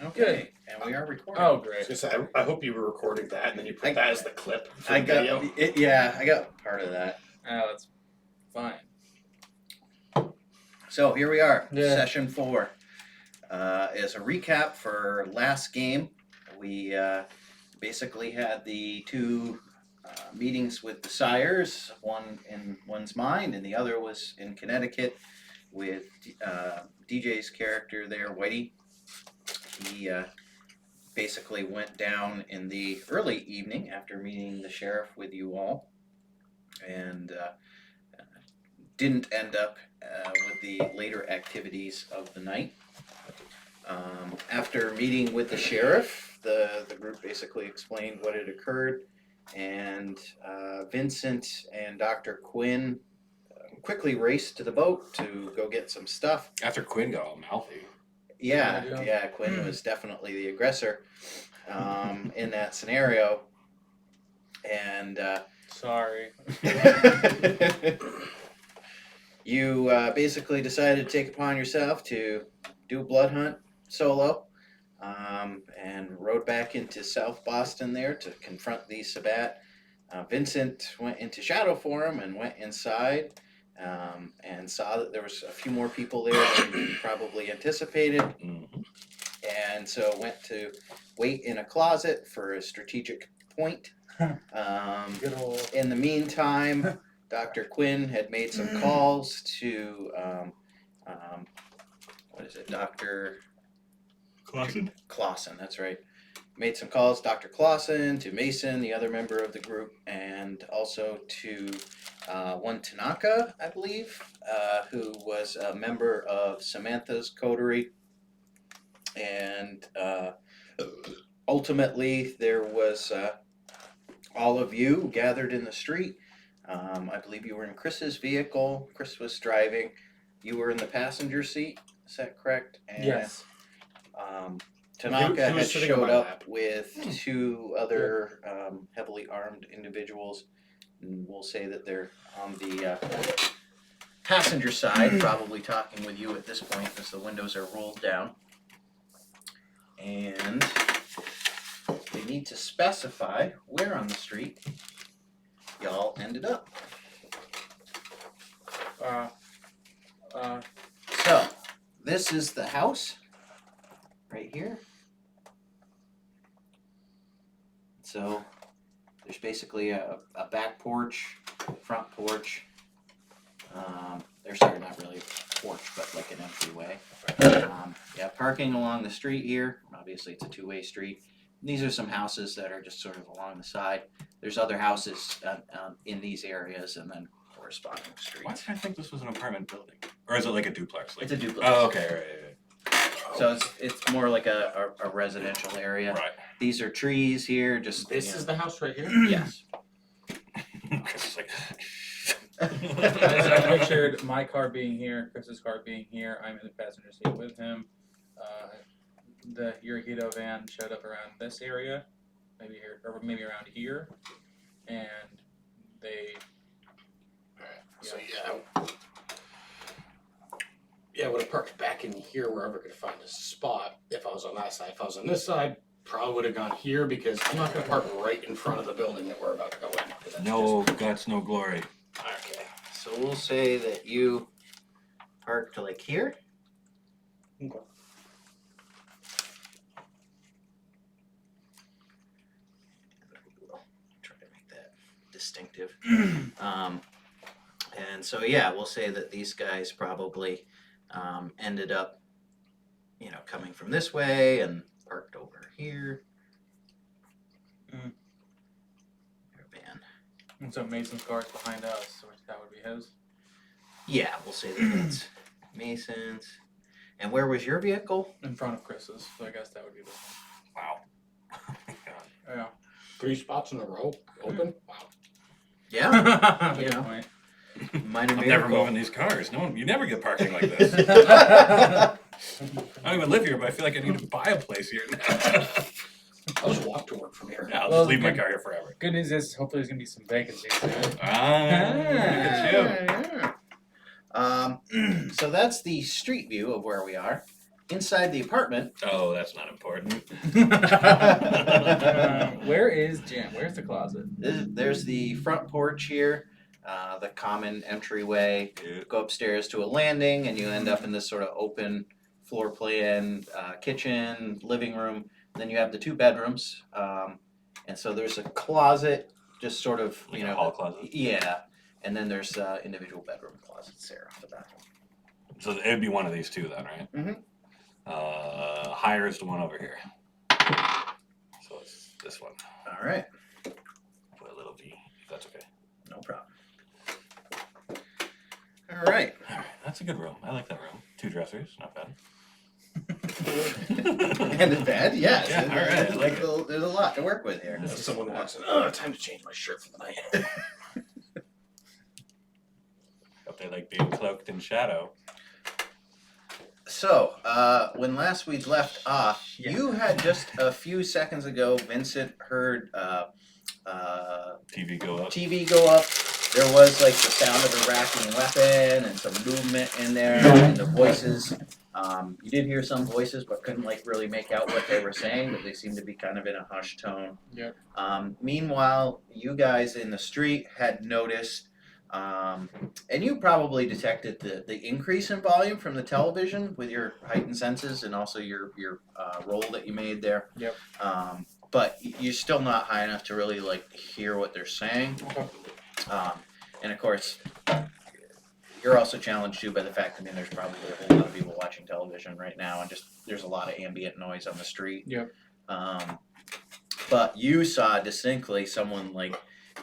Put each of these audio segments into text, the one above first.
Okay, and we are recording. Oh, I great. was gonna say, I hope you were recording that and then you put that as the clip for I the got video. it. Yeah, I got part of that. Oh, that's fine. So here we are, Yeah. session 4. As a recap for last game, we basically had the two meetings with the sires, one in one's mind and the other was in Connecticut with DJ's character there, Whitey. He basically went down in the early evening after meeting the sheriff with you all and didn't end up with the later activities of the night. After meeting with the sheriff, the group basically explained what had occurred, and Vincent and Dr. Quinn quickly raced to the boat to go get some stuff. After Quinn got all mouthy. Yeah, Quinn was definitely the aggressor in that scenario. And Sorry. you basically decided to take upon yourself to do a blood hunt solo, and rode back into South Boston there to confront the Sabat. Vincent went into shadow form and went inside, and saw that there was a few more people there than you probably anticipated, and so went to wait in a closet for a strategic point. Good old. In the meantime, Dr. Quinn had made some calls to, what is it, Dr. Clausen, that's right. Made some calls, Dr. Clausen, to Mason, the other member of the group, and also to one Tanaka, I believe, who was a member of Samantha's coterie. And ultimately, there was all of you gathered in the street. I believe you were in Chris's vehicle. Chris was driving. You were in the passenger seat. Is that correct? And, Yes. Tanaka He was had sitting on showed my up lap. with two other heavily armed individuals. And we'll say that they're on the passenger side, probably talking with you at this point as the windows are rolled down. And they need to specify where on the street y'all ended up. So, this is the house, right here. So, there's basically a back porch, front porch. There's not really a porch, but like an entryway. Yeah, parking along the street here. Obviously, it's a two-way street. These are some houses that are just sort of along the side. There's other houses in these areas, and then corresponding Why streets. did I think this was an apartment building? Or is it like a duplex? Like, It's a duplex. oh, okay, right. So it's more like a residential area. Right. These are trees here. Just This is the house right here? yes. Chris is like, I pictured my car being here, Chris's car being here. I'm in the passenger seat with him. The Hirohito van showed up around this area, maybe here, or maybe around here, and they. so yeah, I would have parked back in here wherever I could find a spot if I was on that side. If I was on this side, probably would have gone here because I'm not going to park right in front of the building that we're about to go in. 'Cause that's No guts, no glory. Okay. So we'll say that you parked like here. Okay. We'll try to make that distinctive. And so yeah, we'll say that these guys probably ended up, coming from this way and parked over here. Mm. Their van. And so Mason's car is behind us, which that would be his. Yeah, we'll say that that's Mason's. And where was your vehicle? In front of Chris's, so I guess that would be this Wow. one. Yeah. 3 spots in a row open? Wow. Yeah, Good know. point. Minor I'm never miracle. moving these cars. No, you never get parking like this. I don't even live here, but I feel like I need to buy a place here now. I'll just walk to work from here. I'll Well, just leave my good- car here forever. Good news is, hopefully, there's gonna be some vacancies soon. Look at you. So that's the street view of where we are. inside the apartment, Oh, that's not important. Where is Jim? Where's the closet? there's the front porch here, the common entryway. Yeah. Go upstairs to a landing, and you end up in this sort of open floor plan, kitchen, living room. Then you have the 2 bedrooms, and so there's a closet, just sort of Like a hall closet. Yeah, and then there's individual bedroom closets there off the back. So it would be one of these 2 then, right? Mhm. Higher is the one over here. So it's this one. All right, Put a little V, if that's okay. no problem. All right. All right, that's a good room. I like that room. 2 dressers, not bad. And in bed, yes. Yeah, all right, I like it. There's a lot to work with here. If someone walks in, oh, time to change my shirt for the night. Hope they like being cloaked in shadow. So, when last we left off, Yeah. you had just a few seconds ago, Vincent heard TV go up. TV go up. There was like the sound of a racking weapon and some movement in there, and the voices. You did hear some voices, but couldn't like really make out what they were saying. But they seemed to be kind of in a hushed tone. Yep. Meanwhile, you guys in the street had noticed, and you probably detected the increase in volume from the television with your heightened senses and also your roll that you made there. Yep. But you're still not high enough to really like hear what they're saying. Okay. And of course, you're also challenged too by the fact that there's probably a whole lot of people watching television right now, and just there's a lot of ambient noise on the street. Yep. But you saw distinctly someone like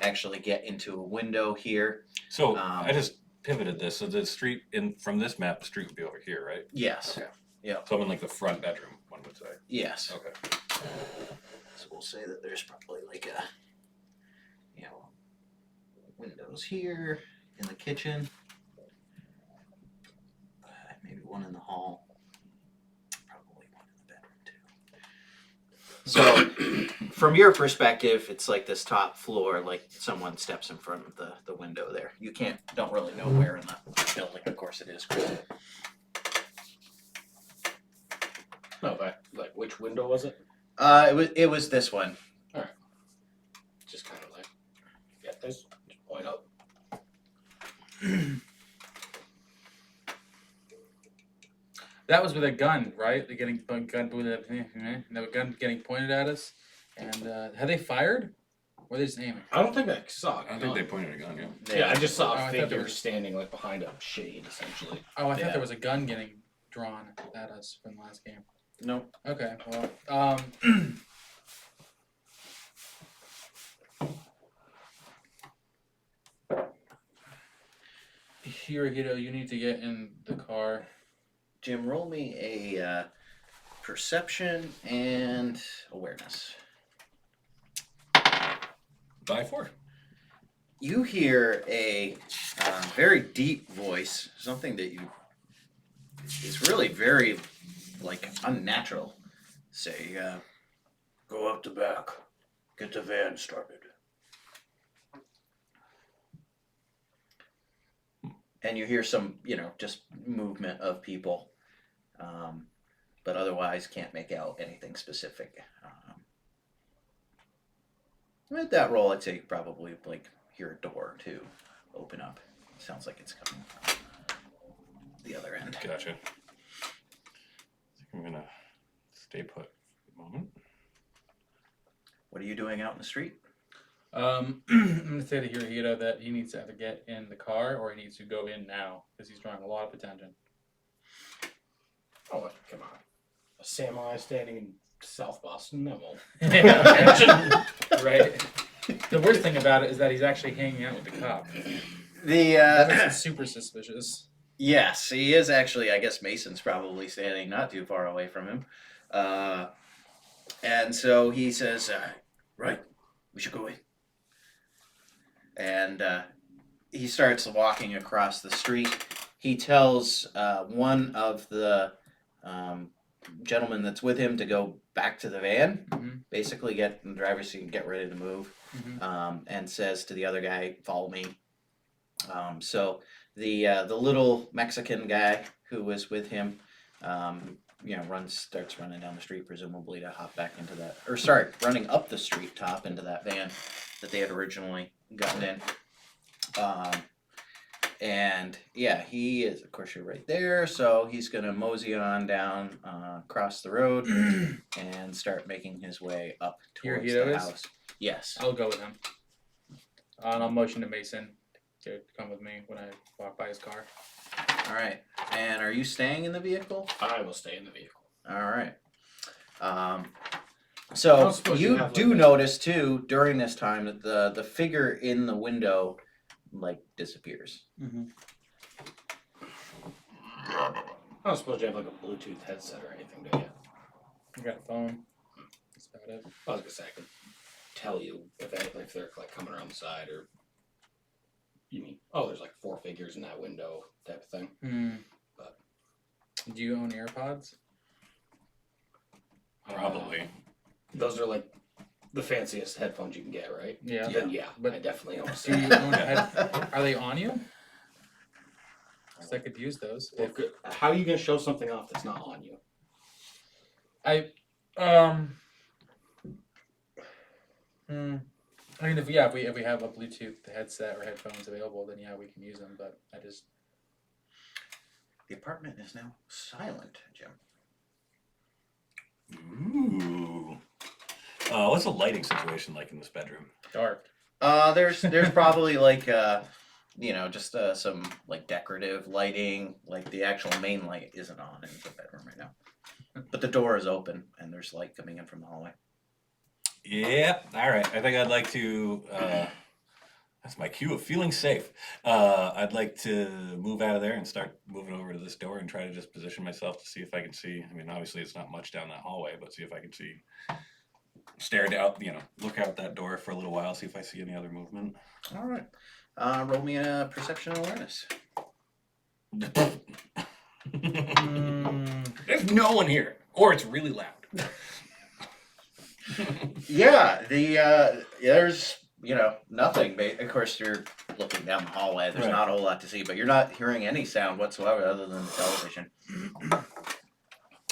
actually get into a window here. So I just pivoted this. So the street from this map, the street would be over here, right? Yes. Okay. Yeah. So I'm in like the front bedroom, one would say. Yes. Okay. So we'll say that there's probably like a, windows here in the kitchen. Maybe one in the hall. Probably one in the bedroom too. So, from your perspective, it's like this top floor, like someone steps in front of the window there. You don't really know where in the building. Of course, it is. No, but like which window was it? It was this one. Just kind of like, get this, just point up. That was with a gun, right? They're getting gun getting pointed at us. And had they fired? Or were they just aiming? I don't think I saw it. I think they pointed a gun, yeah. Yeah, I just saw Oh, I a thought there figure was- standing like behind a shade, essentially. Oh, I thought Yeah. there was a gun getting drawn at us from the last game. No. Okay, well, Hirohito, you need to get in the car. Jim, roll me a perception and awareness. By 4. You hear a very deep voice, something that is really very like unnatural. Say, go out the back, get the van started. And you hear some, just movement of people, but otherwise can't make out anything specific. With that roll, I'd say you probably like hear a door too open up. Sounds like it's coming from the other end. Gotcha. I think I'm gonna stay put for a moment. What are you doing out in the street? I'm gonna say to Hirohito that he needs to either get in the car or he needs to go in now because he's drawing a lot of attention. Oh, come on. A samurai standing in South Boston? That won't. Right. The worst thing about it is that he's actually hanging out with the cop. The That's super suspicious. yes, he is actually. I guess Mason's probably standing not too far away from him, and so he says, "Right, we should go in." And he starts walking across the street. He tells one of the gentlemen that's with him to go back to the van, Mhm. basically get in the driver's seat and get ready to move, and says to the other guy, "Follow me." So the little Mexican guy who was with him starts running down the street, presumably to hop back into that, or sorry, running up the street to hop into that van that they had originally gotten in. And yeah, he is, of course, you're right there, so he's gonna mosey on down across the road and start making his way up Here towards he the is? house. Yes. I'll go with him. And I'll motion to Mason to come with me when I walk by his car. All right. And are you staying in the vehicle? I will stay in the vehicle. All right. I So don't suppose you you have, do like, a- notice too during this time that the figure in the window like disappears. Mm-hmm. I don't suppose you have like a Bluetooth headset or anything, do you? I got a phone. That's about it. I was gonna say I could tell you if they're like coming around the side or you mean there's like 4 figures in that window type of thing. Hmm. But- Do you own AirPods? Probably. Those are like the fanciest headphones you can get, right? Yeah. Then yeah, But- I definitely own Do you some. own Are they on you? 'Cause I could use those. Well, how are you gonna show something off that's not on you? I mean, if we have a Bluetooth headset or headphones available, then yeah, we can use them. But I just The apartment is now silent, Jim. Ooh. What's the lighting situation like in this bedroom? dark. There's probably like just some like decorative lighting, like the actual main light isn't on in the bedroom right now. But the door is open and there's light coming in from the hallway. Yeah, all right. I think I'd like to. That's my cue of feeling safe. I'd like to move out of there and start moving over to this door and try to just position myself to see if I can see. I mean, obviously it's not much down that hallway, but see if I can see. Stare out, look out that door for a little while, see if I see any other movement. All right. Roll me a perception and awareness. There's no one here, or it's really loud. Yeah, there's nothing. Of course, you're looking down the hallway. There's Right. not a whole lot to see, but you're not hearing any sound whatsoever other than the television.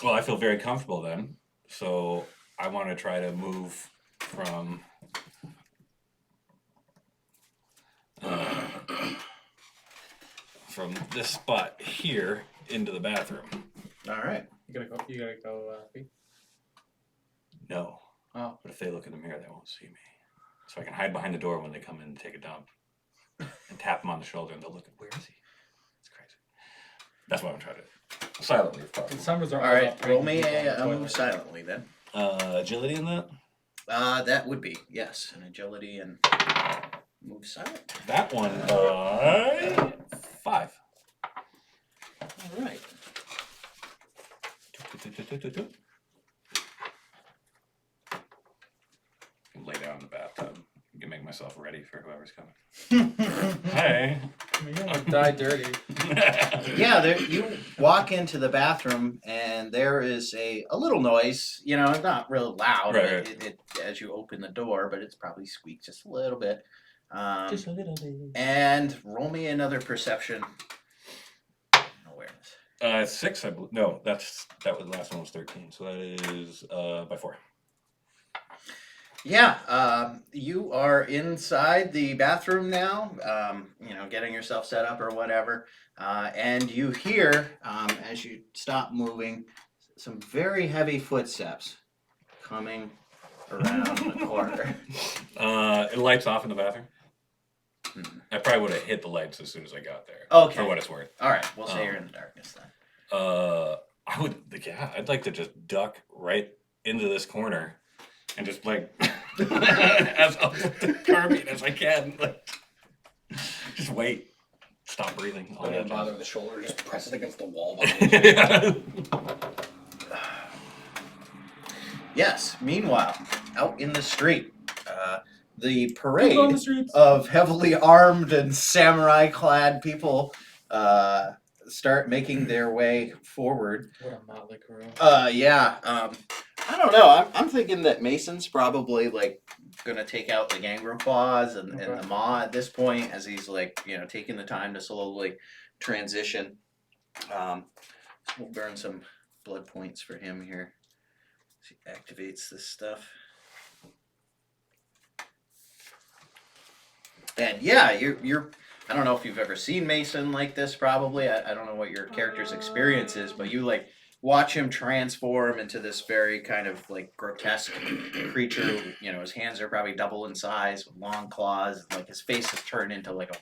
Well, I feel very comfortable then, so I want to try to move from this spot here into the bathroom. All right. You gotta go. Pete? No. Oh. But if they look in the mirror, they won't see me. So I can hide behind the door when they come in and take a dump and tap them on the shoulder and they'll look at, where is he? It's crazy. That's what I'm trying to silently, if The possible. summers are All all right. about Roll pranking me people on the a move toilet. silently then. Agility in that? That would be yes, an agility and move silent. That one, 5. All right. Lay down in the bathtub. I can make myself ready for whoever's coming. Hey. I mean, you don't want to die dirty. Yeah, you walk into the bathroom and there is a little noise. It's not real loud Right. It as you open the door, but it's probably squeaked just a little bit. Just a little bit. And roll me another perception and awareness. 6, I believe. No, that was the last one was 13. So that is by 4. Yeah, you are inside the bathroom now, getting yourself set up or whatever, and you hear, as you stop moving, some very heavy footsteps coming around the corner. It lights off in the bathroom. Hmm. I probably would have hit the lights as soon as I got there. Okay. For what it's worth. All right, we'll say you're in the darkness then. I would, I'd like to just duck right into this corner and just like as up the carbine as I can. Like, just wait. Stop breathing. All Don't even that bother with the shoulder, just press it against the wall behind you. jazz. Yes, meanwhile, out in the street, the People parade on the streets. of heavily armed and samurai-clad people start making their way forward. What a motley crew. Yeah. I don't know. I'm thinking that Mason's probably like gonna take out the Gangrel Claws and Okay. the Maw at this point, as he's like taking the time to slowly transition. We'll burn some blood points for him here. He activates this stuff. And yeah, you're I don't know if you've ever seen Mason like this, probably. I don't know what your character's experience is, but you like watch him transform into this very kind of like grotesque creature. You know, his hands are probably double in size with long claws. Like his face has turned into like a,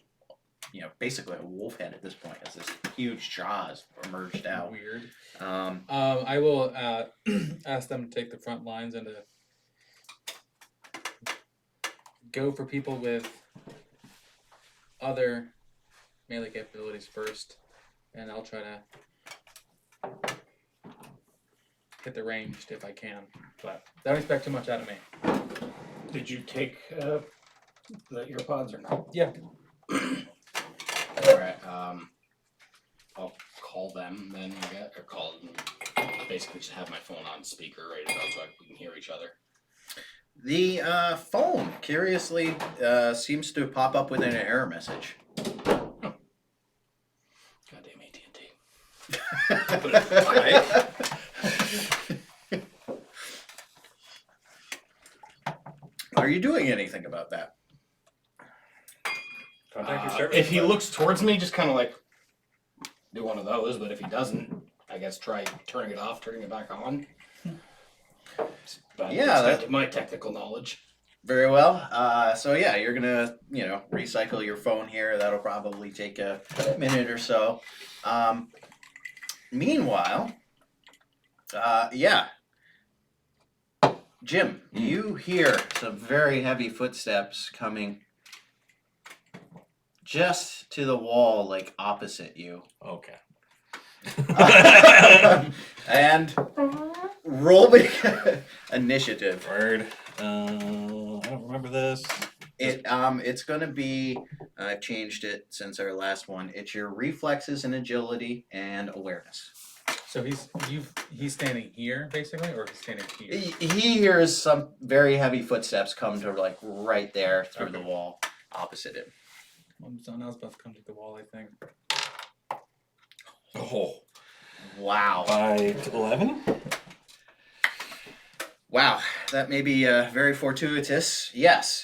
you know, basically a wolf head at this point, as this huge jaws emerged out. Weird. Um, I will ask them to take the front lines and to go for people with other melee capabilities first, and I'll try to hit the ranged if I can. But don't expect too much out of me. Did you take the earpods or not? Yeah. Alright, I'll call them then, I guess, or call them, basically just have my phone on speaker ready to go so we can hear each other. the phone, curiously, seems to pop up with an error message. Goddamn AT&T. Are you doing anything about that? Contact your service. If he looks towards me, just kind of like do one of those, but if he doesn't, I guess try turning it off, turning it back on. But Yeah, extent of my technical knowledge. Very well. So yeah, you're gonna, you know, recycle your phone here. That'll probably take a minute or so. Meanwhile, yeah, Jim, you hear some very heavy footsteps coming just to the wall, like opposite you. Okay. And roll me initiative. Word. I don't remember this. It's gonna be. I've changed it since our last one. It's your reflexes and agility and awareness. So he's standing here basically, or he's standing here. He hears some very heavy footsteps come to like right there through the wall opposite him. Someone else about to come to the wall, I think. Oh. Wow. By 11? Wow, that may be very fortuitous. Yes,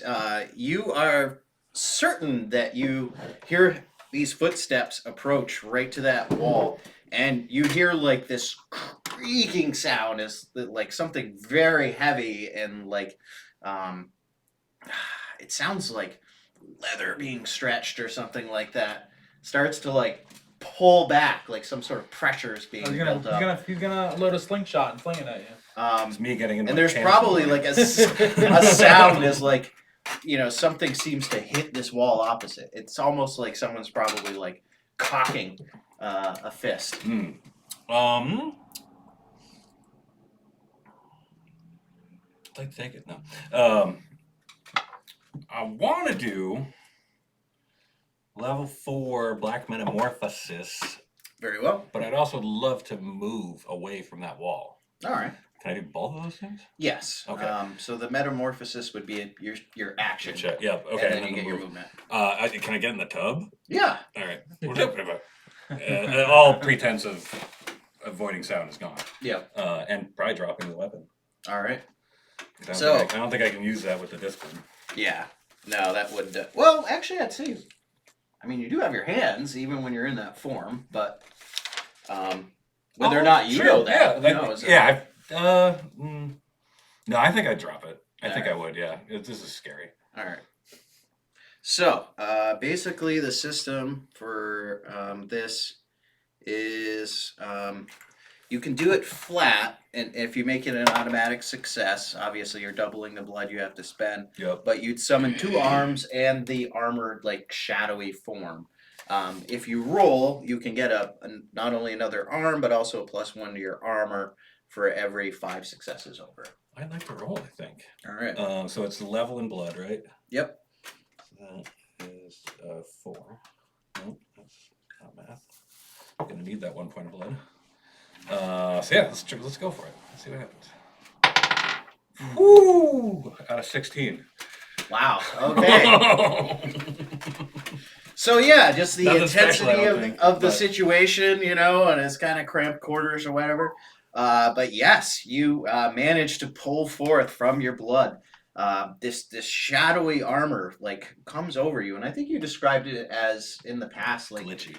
you are certain that you hear these footsteps approach right to that wall, and you hear like this creaking sound, is like something very heavy and like, it sounds like leather being stretched or something like that. Starts to like pull back, like some sort of pressure is being built up. He's gonna load a slingshot and fling it at you. It's me getting in And my there's pants. probably like a sound as like, you know, something seems to hit this wall opposite. It's almost like someone's probably like cocking a fist. I'd like to take it now. I want to do level 4 Black Metamorphosis, Very well. but I'd also love to move away from that wall. All right. Can I do both of those things? Yes. Okay. So the metamorphosis would be your action. Good check. Yeah. Okay. And then you the get your move. movement. Can I get in the tub? Yeah. All right. Whatever. All pretense of avoiding sound is gone. Yeah. And probably dropping the weapon. All right. I So- don't think I can use that with the discipline. Yeah. No, that would. Well, actually, I'd say. I mean, you do have your hands even when you're in that form, but whether or not you know that, who knows? No, I think I'd drop it. I think Alright. I would. Yeah, this is scary. All right. So basically, the system for this is you can do it flat, and if you make it an automatic success, obviously you're doubling the blood you have to spend. Yep. But you'd summon 2 arms and the armored, like shadowy form. If you roll, you can get not only another arm, but also a +1 to your armor for every 5 successes over. I'd like to roll. I think. All right. So it's level in blood, right? Yep. So that is 4. Nope, that's not math. I'm gonna need that 1 point of blood. So yeah, let's go for it. Let's see what happens. Woo! Out of 16. Wow. Okay. So yeah, just the Nothing special, I intensity don't think, of the but- situation, you know, and it's kind of cramped quarters or whatever. But yes, you managed to pull forth from your blood this shadowy armor like comes over you, and I think you described it as in the past like Glitchy.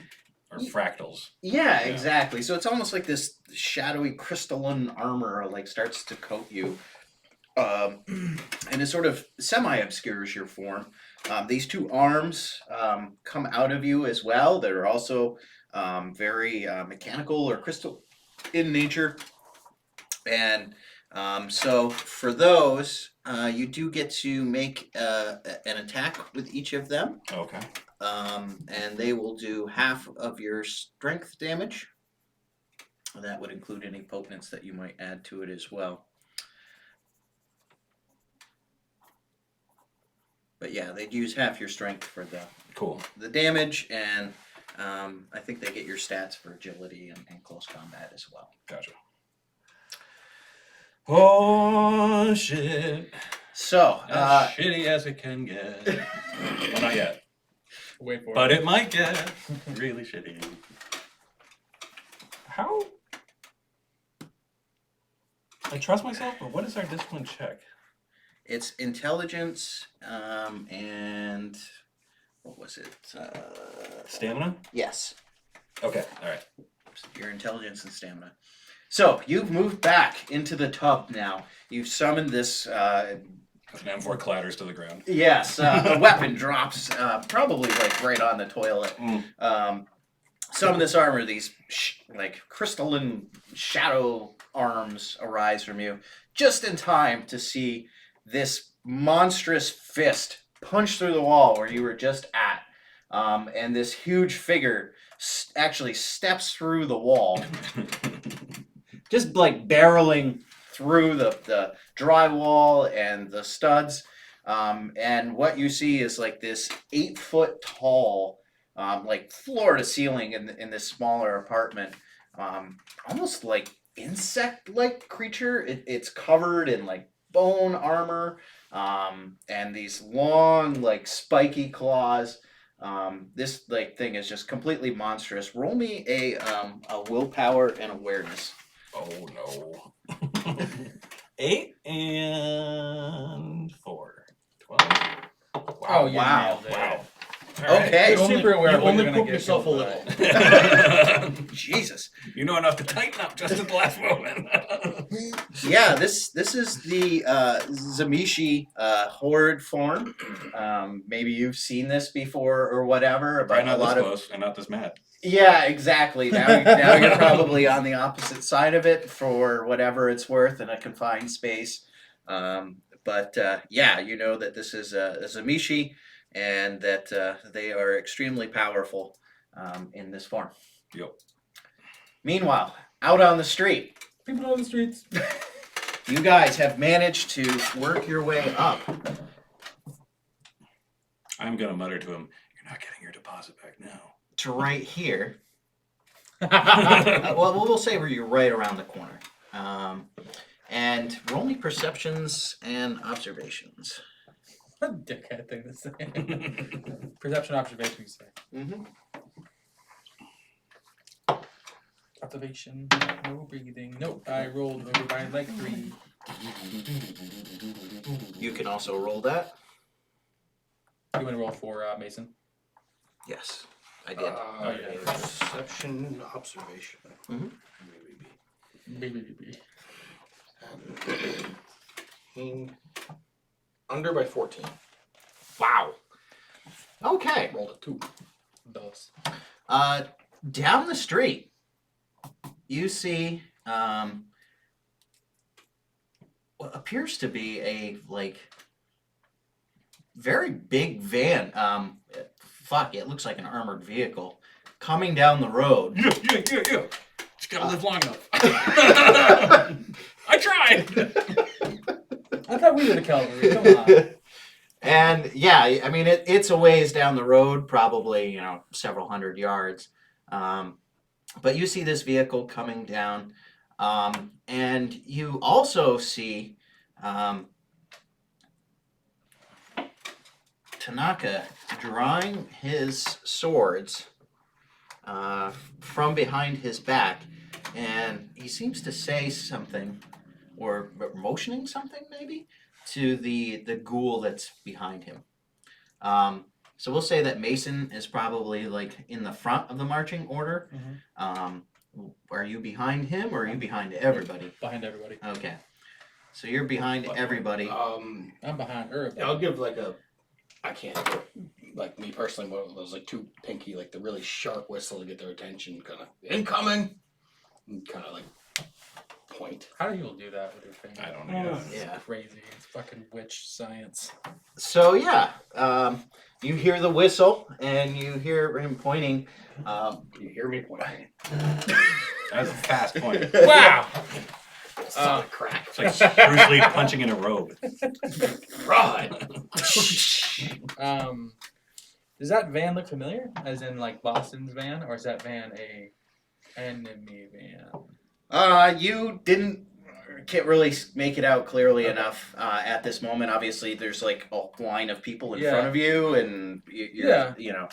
Or fractals. yeah, Yeah. exactly. So it's almost like this shadowy crystalline armor like starts to coat you, and it sort of semi-obscures your form. These two arms come out of you as well. They're also very mechanical or crystal in nature, and so for those, you do get to make an attack with each of them. Okay. And they will do half of your strength damage. That would include any potence that you might add to it as well. But yeah, they'd use half your strength for Cool. the damage, and I think they get your stats for agility and close combat as well. Gotcha. Oh shit. So, As shitty as it can get. Well, not yet. Wait for But it. it might get really shitty. How? I trust myself, but what is our discipline check? it's intelligence and what was it? Stamina? Yes. Okay, alright. Your intelligence and stamina. So you've moved back into the tub now. You've summoned this. An M4 clatters to the ground. Yes, a weapon drops, probably like right on the toilet. Some of this armor, these like crystalline shadow arms arise from you, just in time to see this monstrous fist punch through the wall where you were just at, and this huge figure actually steps through the wall, just like barreling through the drywall and the studs. And what you see is like this 8-foot tall, like floor to ceiling in this smaller apartment, almost like insect-like creature. It's covered in like bone armor, and these long like spiky claws. This like thing is just completely monstrous. Roll me a willpower and awareness. Oh no. 8 and 4. 12. Oh, you Wow. nailed it. Wow. Okay. You're super aware of You what only you're gonna poke get yourself a killed little. by. Jesus. You know enough to tighten up just at the last moment. Yeah, this is the Zamishi horde form. Maybe you've seen this before or whatever. But Probably not a lot this of close and not this mad. yeah, exactly. Now you're probably on the opposite side of it for whatever it's worth in a confined space. But yeah, you know that this is a Zamishi, and that they are extremely powerful in this form. Yep. Meanwhile, out on the street, People on the streets. you guys have managed to work your way up. I'm gonna mutter to him, "You're not getting your deposit back now." To right here. Well, we'll say you're right around the corner. And roll me perceptions and observations. What a dickhead thing to say. Perception, observation, you say. Mm-hmm. Observation, no breathing. Nope, I rolled over by like 3. You can also roll that. You want to roll for Mason? Yes, I did. Oh, yeah. Perception, observation. Mhm. Maybe. 14. Under by 14. Wow. Okay. Rolled a 2. Those. Down the street, you see what appears to be a like very big van. Fuck, it looks like an armored vehicle coming down the road. Yeah. Just gotta live long enough. I tried. I thought we were the cavalry. Come on. And yeah, I mean it's a ways down the road, probably several hundred yards. But you see this vehicle coming down, and you also see Tanaka drawing his swords from behind his back, and he seems to say something, or motioning something maybe, to the ghoul that's behind him. So we'll say that Mason is probably like in the front of the marching order. Are you behind him, or are you behind everybody? Behind everybody. Okay. So you're behind everybody. I'm behind her. I'll give like a, I can't do it. Like me personally, one of those like two pinky, like the really sharp whistle to get their attention, kind of incoming, kind of like point. How do people do that with their finger? I don't know. Yeah. It's crazy. It's fucking witch science. So yeah, you hear the whistle and you hear him pointing. You hear me pointing? That was a fast point. Wow. Solid crack. It's like Bruce Lee punching in a robe. Right. Does that van look familiar? As in like Boston's van, or is that van a enemy van? You can't really make it out clearly enough at this moment. Obviously, there's like a line of people in front of you, and you're, you know,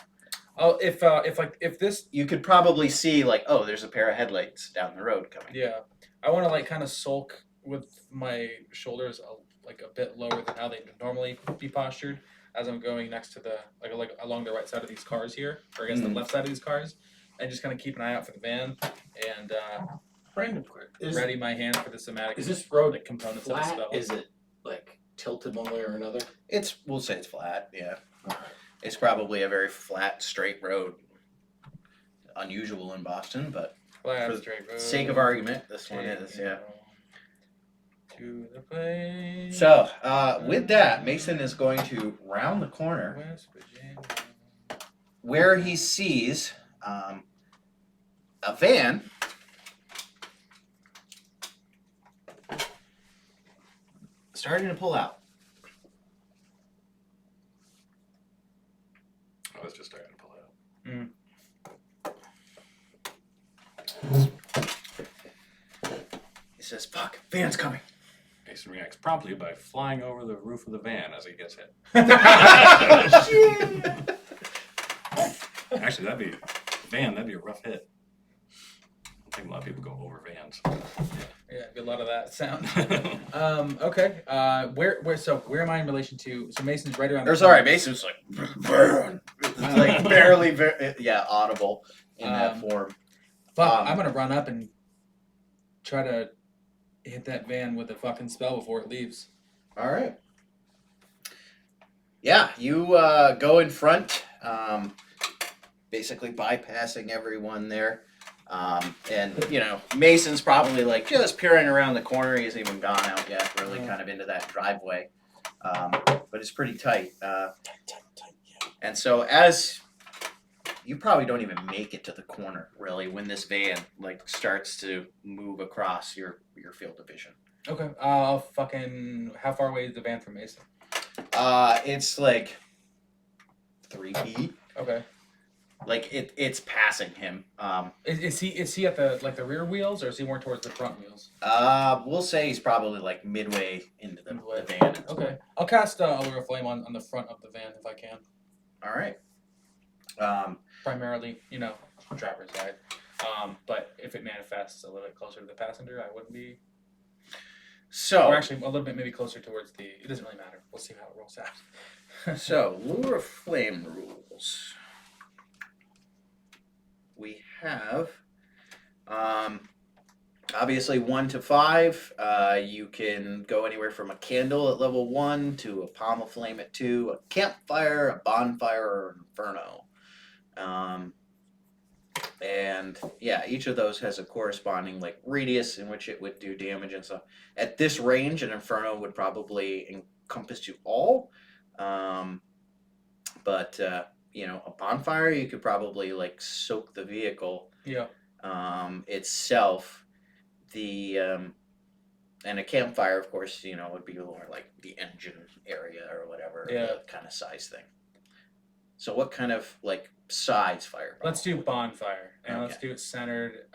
Oh, if this, you could probably see like, oh, there's a pair of headlights down the road coming. yeah, I want to like kind of sulk with my shoulders like a bit lower than how they normally be postured as I'm going next to the like along the right side of these cars here, or I guess the left side of these cars, and just kind of keep an eye out for the van and Random quick. ready my hand for the somatic. Is this road like components of the flat? spell? Is it like tilted one way or another? We'll say it's flat. Yeah, it's probably a very flat, straight road. Unusual in Boston, but Flat, for the straight road. sake of argument, this one is. Yeah. To the place. So, with that, Mason is going to round the corner West Virginia. where he sees a van starting to pull out. I was just starting to pull out. He says, "Fuck, van's coming." Mason reacts promptly by flying over the roof of the van as he gets hit. Actually, that'd be a rough hit. I think a lot of people go over vans. Yeah, get a lot of that sound. Okay. Where am I in relation to? So Mason's right around. Or sorry, Mason's like, "Van." It's like barely, audible in that form. Fuck, I'm gonna run up and try to hit that van with a fucking spell before it leaves. All right. Yeah, you go in front, basically bypassing everyone there. And, you know, Mason's probably like just peering around the corner. He hasn't even gone out yet, really kind of into that driveway. But it's pretty tight. And so as you probably don't even make it to the corner, really, when this van like starts to move across your field of vision. Okay. How far away is the van from Mason? It's like 3 feet. Okay. Like it's passing him. Is he at the rear wheels, or is he more towards the front wheels? We'll say he's probably like midway into the van. Okay. I'll cast Allure of Flame on the front of the van if I can. All right. Primarily, driver's side. But if it manifests a little bit closer to the passenger, I wouldn't be. So Or actually, a little bit maybe closer towards the. It doesn't really matter. We'll see how it rolls out. So Lure of Flame rules. We have obviously 1 to 5. You can go anywhere from a candle at level 1 to a palm of flame at 2, a campfire, a bonfire, or an inferno. And yeah, each of those has a corresponding like radius in which it would do damage and stuff. At this range, an inferno would probably encompass you all. But a bonfire, you could probably like soak the vehicle Yeah. itself. And a campfire, of course, would be more like the engine area or whatever, Yeah. kind of size thing. So what kind of like size fireball? Let's do bonfire, and let's Okay. do it centered.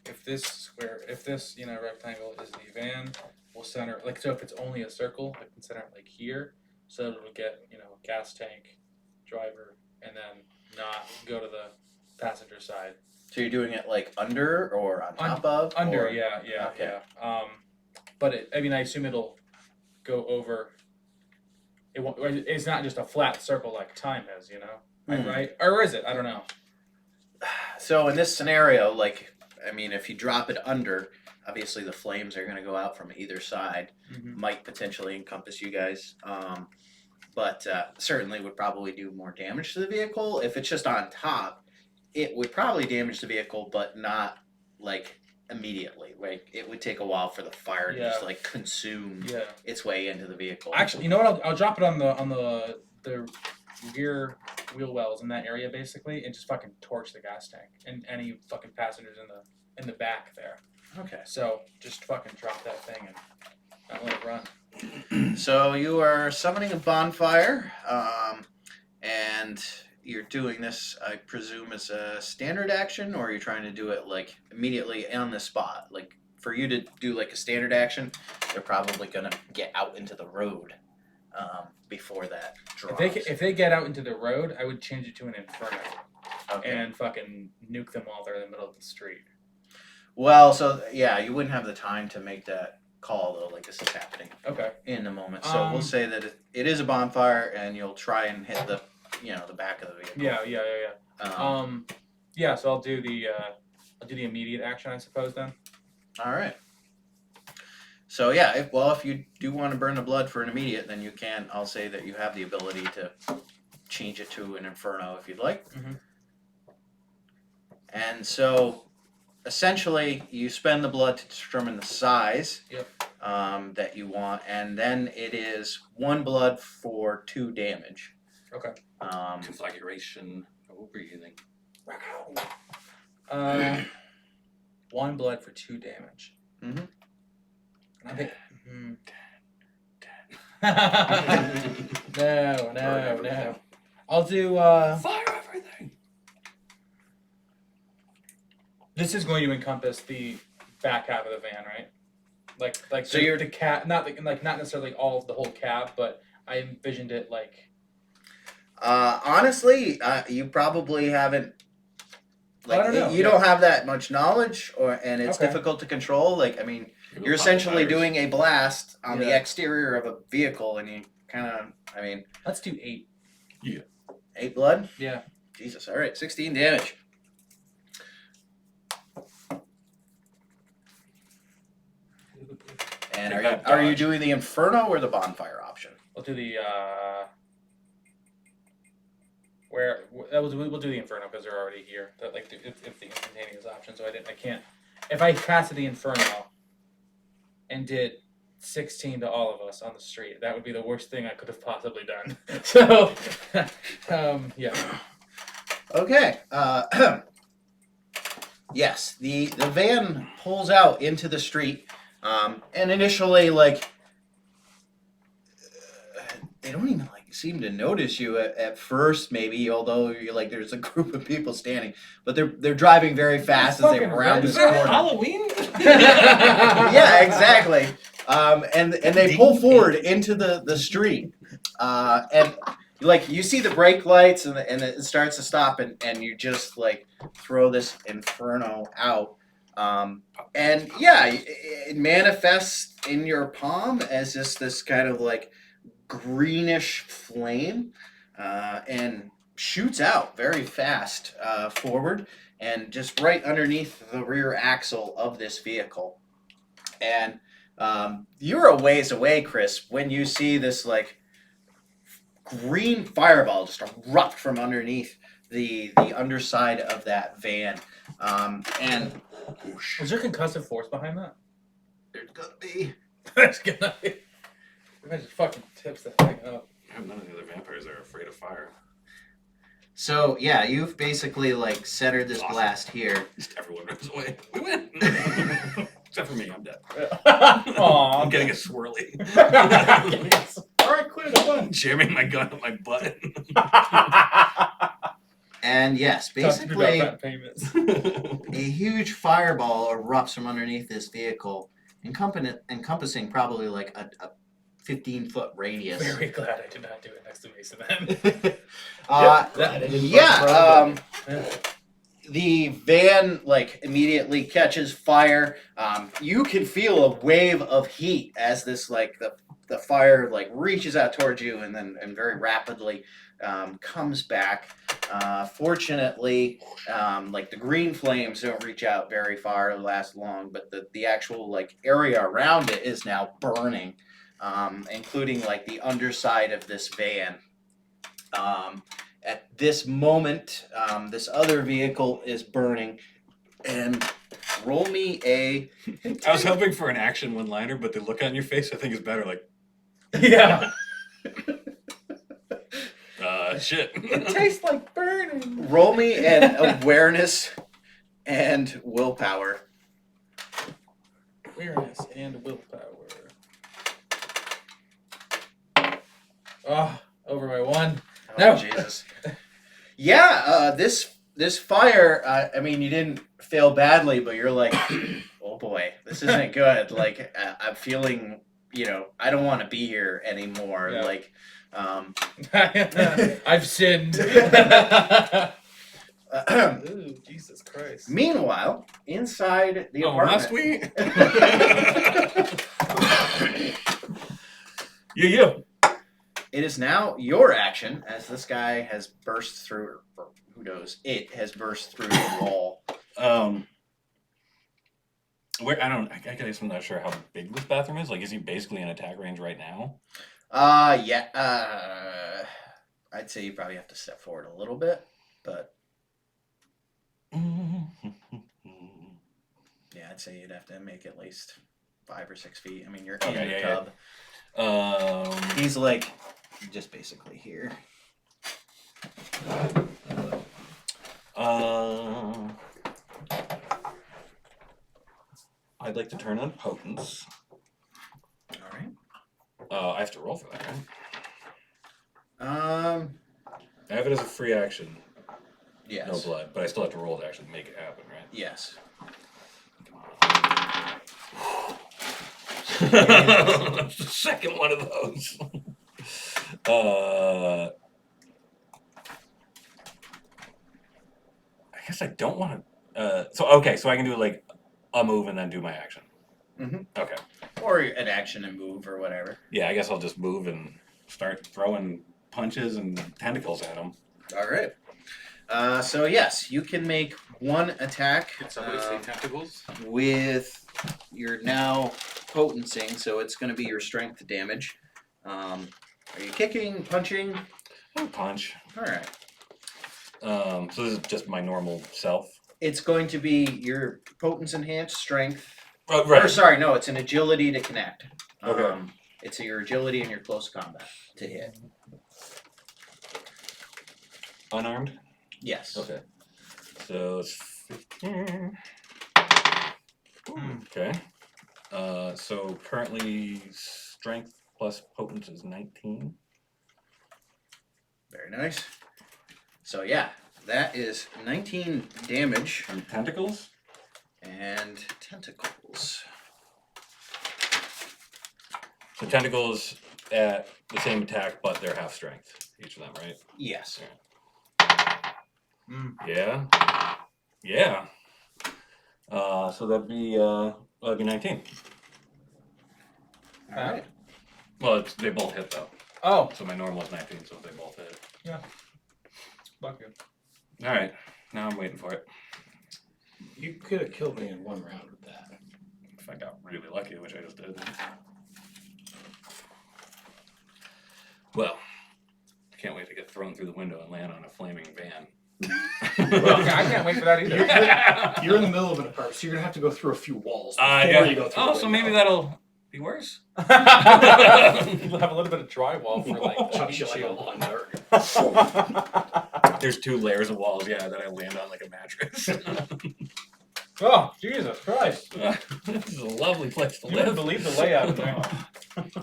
If this rectangle is the van, we'll center so if it's only a circle, I can center it like here, so that it'll get gas tank, driver, and then not go to the passenger side. So you're doing it like under or on top of? Under, or- yeah. Okay. But I assume it'll go over. It won't. It's not just a flat circle like time is, Hmm. right? Or is it? I don't know. So in this scenario, like, I mean, if you drop it under, obviously the flames are going to go out from either side. Mhm. Might potentially encompass you guys, but certainly would probably do more damage to the vehicle. If it's just on top, it would probably damage the vehicle, but not like immediately. Like it would take a while for the fire to just Yeah. like consume Yeah. its way into the vehicle. Actually, you know what? I'll drop it on the rear wheel wells in that area basically, and just fucking torch the gas tank and any fucking passengers in the back there. Okay. So just fucking drop that thing and not let it run. So you are summoning a bonfire, and you're doing this, I presume, as a standard action, or you're trying to do it like immediately on the spot. Like for you to do like a standard action, they're probably gonna get out into the road before that draws. If they get out into the road, I would change it to an inferno Okay. and fucking nuke them while they're in the middle of the street. Well, so yeah, you wouldn't have the time to make that call though. Like this is happening Okay. in the moment. So we'll say that it is a bonfire, and you'll try and hit the back of the vehicle. Yeah. Yeah. So I'll do the immediate action, I suppose. Then. All right. So yeah, if you do want to burn the blood for an immediate, then you can. I'll say that you have the ability to change it to an inferno if you'd like. Mhm. And so, essentially, you spend the blood to determine the size Yep. that you want, and then it is 1 blood for 2 damage. Okay. Conflagration. Oh, breathing. 1 blood for 2 damage. Mhm. I think. Burn No. everything. I'll do. Fire everything. This is going to encompass the back half of the van, right? Like So the, you're- the cab, not necessarily all of the whole cab, but I envisioned it like. Honestly, you probably haven't. I don't know, You yeah. don't have that much knowledge, and it's Okay. difficult to control. Like, I mean, you're essentially doing a blast on the Yeah. exterior of a vehicle, and you kind of, I mean, Let's do 8. 8 blood. Yeah. Jesus. All right, 16 damage. And Think I'll are you dodge. doing the inferno or the bonfire option? We'll do the. We'll do the inferno because they're already here. It's the instantaneous option, so I can't. If I casted the inferno and did 16 to all of us on the street, that would be the worst thing I could have possibly done. So, yeah. Okay. Yes, the van pulls out into the street, and initially, like, they don't even like seem to notice you at first, maybe. Although you're like, there's a group of people standing, but they're driving very fast as they round this corner. Halloween? Yeah, exactly. And they pull forward into the street, and like you see the brake lights, and it starts to stop, and you just like throw this inferno out, and yeah, it manifests in your palm as just this kind of like greenish flame, and shoots out very fast forward, and just right underneath the rear axle of this vehicle, and you're a ways away, Chris, when you see this like green fireball just erupt from underneath the underside of that van, and Was there concussive force behind that? there's gonna be That's gonna be. If I just fucking tips the thing up. None of the other vampires are afraid of fire. so yeah, you've basically like centered this Awesome. blast here. Just everyone runs away. We win. Except for me, I'm dead. Aw. I'm getting a swirly. Alright, clear the gun. Jamming my gun up my butt. And yes, Talk to me about basically that payments. a huge fireball erupts from underneath this vehicle, encompassing probably like a 15-foot radius. Very glad I did not do it next to Mason then. Uh, Glad I didn't yeah, fuck around. the van like immediately catches fire. You can feel a wave of heat as this like the fire like reaches out towards you and then and very rapidly comes back. Fortunately, like the green flames don't reach out very far or last long, but the actual like area around it is now burning, including like the underside of this van. At this moment, this other vehicle is burning, and roll me a. I was hoping for an action one-liner, but the look on your face, I think, is better. Like, Yeah. shit. It tastes like burning. Roll me an awareness and willpower. Awareness and willpower. Oh, over my 1. Oh, No. Jesus. Yeah, this fire. I mean, you didn't fail badly, but you're like, oh boy, this isn't good. Like, I'm feeling, I don't want to be here anymore. Yeah. Like, I've sinned. Ooh, Jesus Christ. meanwhile, inside the Oh, apartment. must we? Yeah. It is now your action as this guy has burst through, or who knows, it has burst through the wall. Where I guess I'm not sure how big this bathroom is. Like, is he basically in attack range right now? Yeah. I'd say you probably have to step forward a little bit, but yeah, I'd say you'd have to make at least 5 or 6 feet. I mean, you're in Okay, the yeah, tub. He's like just basically here. I'd like to turn on potence. All right. I have to roll for that, right? I have it as a free action, Yes. no blood, but I still have to roll to actually make it happen, right? Yes. That's the second one of those. I guess I don't want to. So I can do like a move and then do my action. Mhm. Okay. Or an action and move or whatever. Yeah, I guess I'll just move and start throwing punches and tentacles at him. All right. So yes, you can make one attack tentacles? with your now potencing, so it's going to be your strength damage. Are you kicking, punching? Oh, punch. All right. So this is just my normal self. It's going to be your potence enhanced strength. Oh, Or sorry, no, it's an agility to connect. Okay. It's your agility and your close combat to hit. Unarmed? Yes. Okay. So it's 15. Okay. So currently strength plus potence is 19. Very nice. So yeah, that is 19 damage And tentacles? and tentacles. So tentacles at the same attack, but they're half strength, each of them, right? Yes. Yeah. Yeah. So that'd be 19. All right. Well, they both hit though. Oh, So my normal is 19, so they both hit. fuck you. All right. Now I'm waiting for it. You could have killed me in one round with that. If I got really lucky, which I just did. Well, I can't wait to get thrown through the window and land on a flaming van. Well, I can't wait for that either. You're in the middle of an apartment, so you're gonna have to go through a few walls before Yeah. you go through. Oh, the so window. maybe that'll be worse. We'll have a little bit of drywall for like Chuck heat you like a shield. lawn dart. There's 2 layers of walls, yeah, that I land on like a mattress. Oh, Jesus Christ. This is a lovely place to You wouldn't live. believe the layout in there.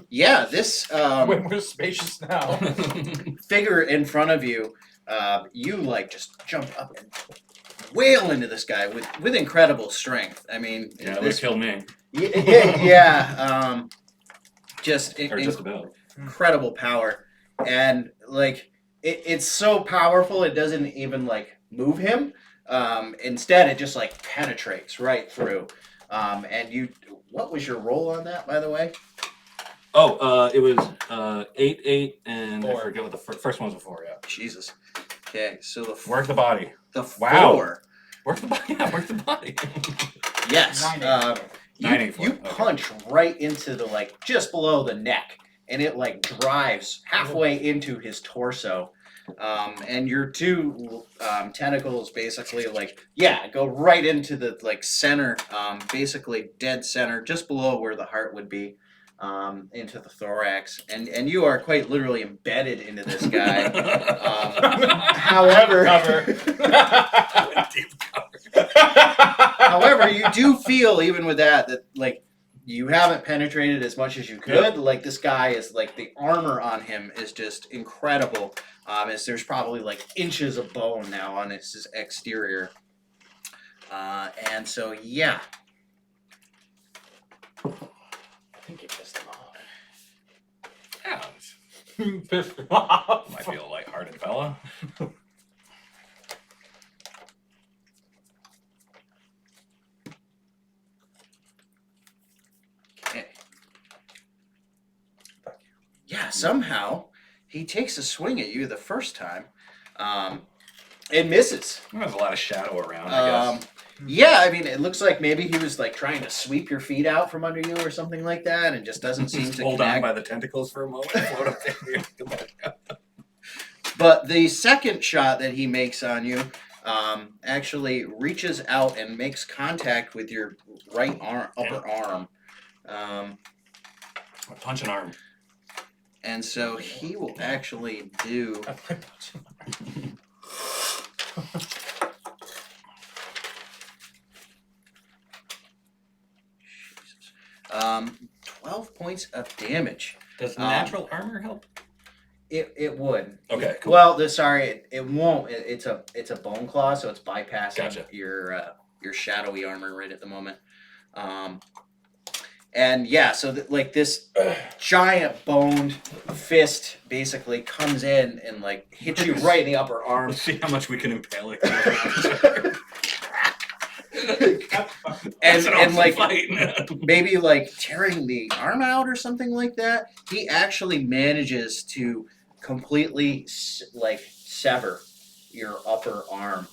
Yeah, this Way more spacious now. figure in front of you, you like just jump up and wail into this guy with incredible strength. I mean, Yeah, that would this, have killed me. yeah, just, Or just about. incredible power, and like it's so powerful it doesn't even like move him. Instead, it just like penetrates right through. And you, what was your roll on that, by the way? Oh, it was 8, and I 4. forget what the first one was a 4. Yeah. Jesus. Okay, so the Work the body. the Wow. 4. Work the body. Yeah, work the body. Yes. 9-8. You, 9-8-4, you okay. punch right into the like just below the neck, and it like drives halfway into his torso. And your two tentacles basically go right into the like center, basically dead center, just below where the heart would be, into the thorax, and you are quite literally embedded into this guy. However, Deep cover. however, you do feel even with that like you haven't penetrated as much as you could. Yeah. Like this guy is like the armor on him is just incredible. As there's probably like inches of bone now on his exterior. And so yeah, I think you pissed him off. Yeah, Pissed off. might be a lighthearted fella. yeah. Somehow he takes a swing at you the first time, and misses. There's a lot of shadow around, I guess. Yeah, I mean, it looks like maybe he was like trying to sweep your feet out from under you or something like that, and just doesn't seem Just to hold connect. on by the tentacles for a moment. Float up there. Come back up. But the second shot that he makes on you actually reaches out and makes contact with your right arm, upper arm. Punch an arm. And so he will actually do Jesus. 12 points of damage. Does natural armor help? It would. Okay, cool. Well, it won't. It's a bone claw, so it's bypassing Gotcha. your shadowy armor right at the moment. And yeah, so like this giant boned fist basically comes in and like hits you right in the upper arm. Let's see how much we can impale it. and like maybe like tearing the arm out or something like that. He actually manages to completely like sever your upper arm.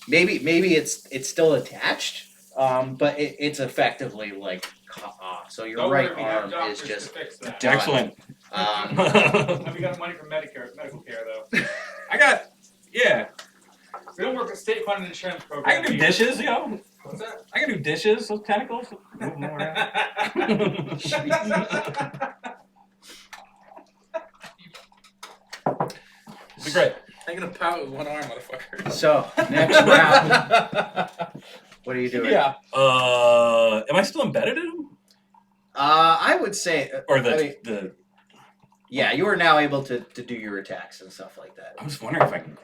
Maybe it's still attached, but it's effectively like cut off. So your Don't right worry, we have arm doctors is to just fix that. done. Excellent. Have you got money for medical care though? I got, yeah. We don't work with state funded insurance I program. can do dishes, yo. What's that? I can do dishes, those tentacles. Move them around. Be great. I'm gonna pout with one arm, motherfucker. So next round, what are you doing? Yeah. Am I still embedded in him? I would say, Or the I mean, the? yeah, you are now able to do your attacks and stuff like that. I was wondering if I can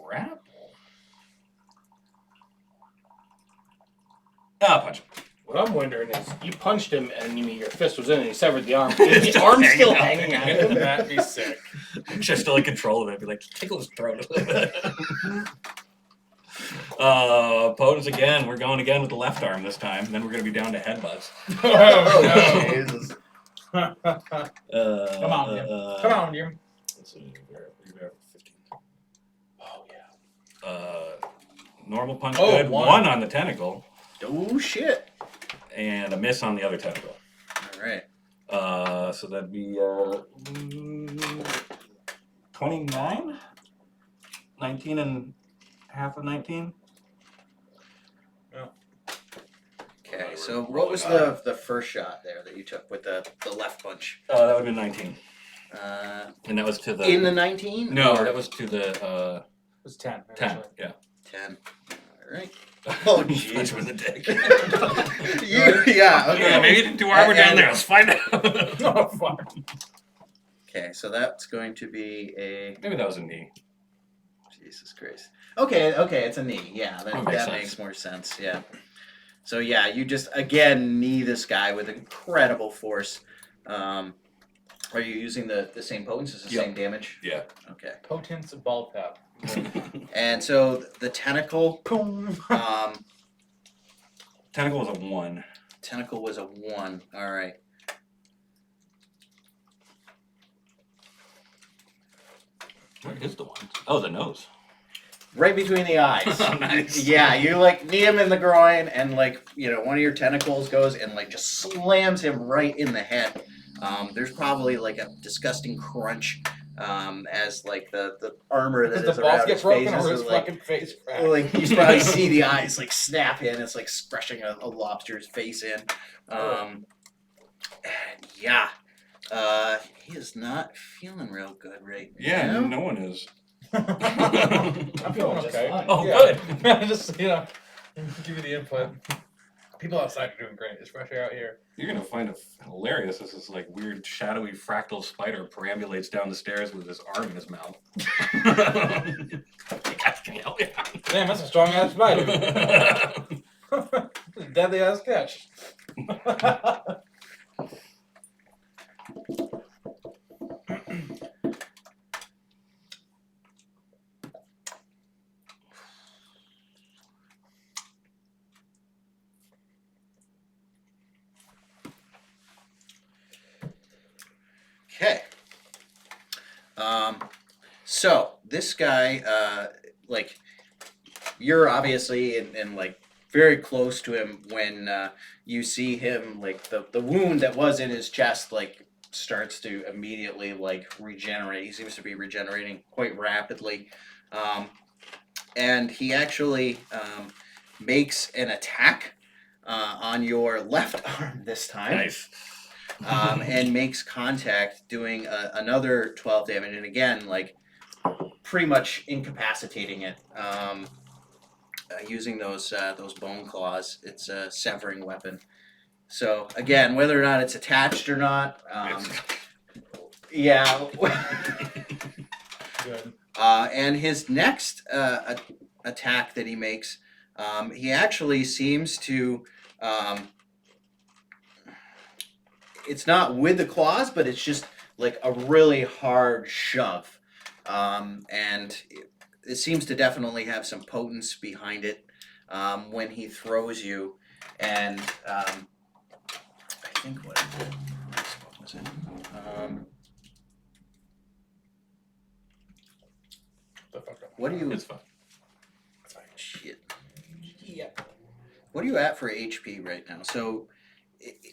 grapple. Ah, punch him. What I'm wondering is, you punched him and your fist was in and he severed the arm. Is the arm still hanging out of him? That'd be sick. Just still in control of it. Be like, tickle his throat a little bit. Potence again. We're going again with the left arm this time. Then we're going to be down to headbutts. Oh, Jesus. Come on, Jim. Come on, Jim. Let's see. We're 15. Oh, yeah. Normal punch. Oh, Good. one. One on the tentacle. Oh shit! And a miss on the other tentacle. All right. So that'd be 29? 19 and half of 19? Okay, so what was the first shot there that you took with the left punch? That would have been 19. And that was to the... In the 19? No, Or that was to the It was 10. 10. actually. Yeah. 10. All right. Oh, Punch jeez. him in the dick. Yeah, okay. Yeah, maybe you didn't do armor down there. Let's find out. Oh, fuck. Okay, so that's going to be a... Maybe that was a knee. Jesus Christ. Okay, it's a knee. Yeah, that makes makes sense. more sense. Yeah. So yeah, you just again knee this guy with incredible force. Are you using the same potence? Is the Yep. same damage? Yeah. Okay. Potence of ball pep. And so the tentacle, Tentacle was a 1. tentacle was a 1. All right. Where is the 1? Oh, the nose. Right between the eyes. Oh, nice. Yeah, you like knee him in the groin, and like one of your tentacles goes and like just slams him right in the head. There's probably like a disgusting crunch as like the armor that Does is the balls around get his broken face or is his like, fucking face cracked? like you probably see the eyes like snap in. It's like crushing a lobster's face in. And yeah, he is not feeling real good right Yeah, now. no one is. I'm feeling Just okay. fine. Oh, Yeah. Just give you the input. People outside are doing great. It's fresh air out here. You're gonna find it hilarious as this like weird shadowy fractal spider perambulates down the stairs with his arm in his mouth. You guys can help me out. Damn, that's a strong ass spider. Deadly ass catch. Okay. So this guy, like, you're obviously in like very close to him when you see him, like the wound that was in his chest, like starts to immediately like regenerate. He seems to be regenerating quite rapidly, and he actually makes an attack on your left arm this time. Nice. And makes contact, doing another 12 damage, and again, like pretty much incapacitating it. Using those bone claws, it's a severing weapon. So again, whether or not it's attached or not, yeah. Good. And his next attack that he makes, he actually seems to. It's not with the claws, but it's just like a really hard shove. And it seems to definitely have some potence behind it when he throws you. And I think what was it? The fuck up. What do you? It's fine. Shit. Yeah. What are you at for HP right now? So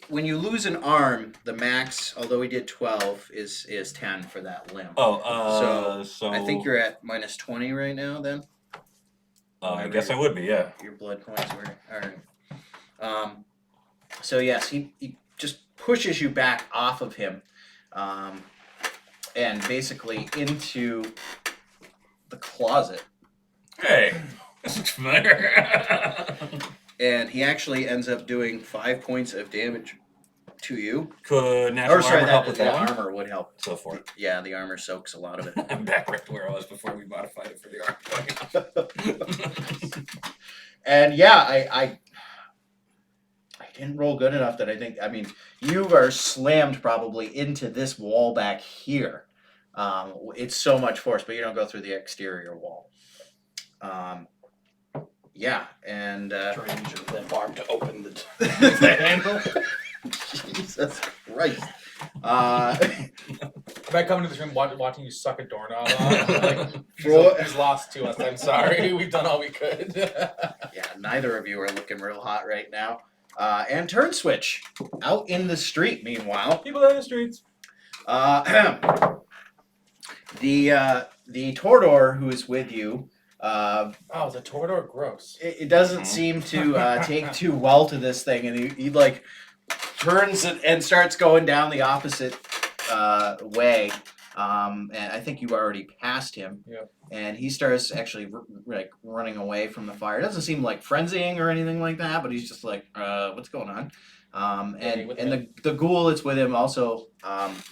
when you lose an arm, the max, although we did 12, is 10 for that limb. Oh, so I think you're at minus 20 right now. Then I guess I would be, yeah. your blood points were all right. So yes, he just pushes you back off of him, and basically into the closet. Hey, this looks familiar. And he actually ends up doing 5 points of damage to you. Could natural armor help with the that one? armor would help. So for it. Yeah, the armor soaks a lot of it. I'm back right to where I was before we modified it for the arm. And yeah, I didn't roll good enough that I mean, you are slammed probably into this wall back here. It's so much force, but you don't go through the exterior wall. Yeah, and Try to use your limp arm to open the handle. Jesus Christ. If I come into this room watching you suck a doorknob off, like, For- he's lost to us. I'm sorry. We've done all we could. Yeah, neither of you are looking real hot right now. And turn switch out in the street. Meanwhile, People in the streets. the Tordor who is with you. Oh, the Torador, gross. It doesn't seem to take too well to this thing, and he like turns and starts going down the opposite way. And I think you already passed him. Yeah. And he starts actually like running away from the fire. It doesn't seem like frenzying or anything like that, but he's just like, what's going on? And the ghoul that's with him also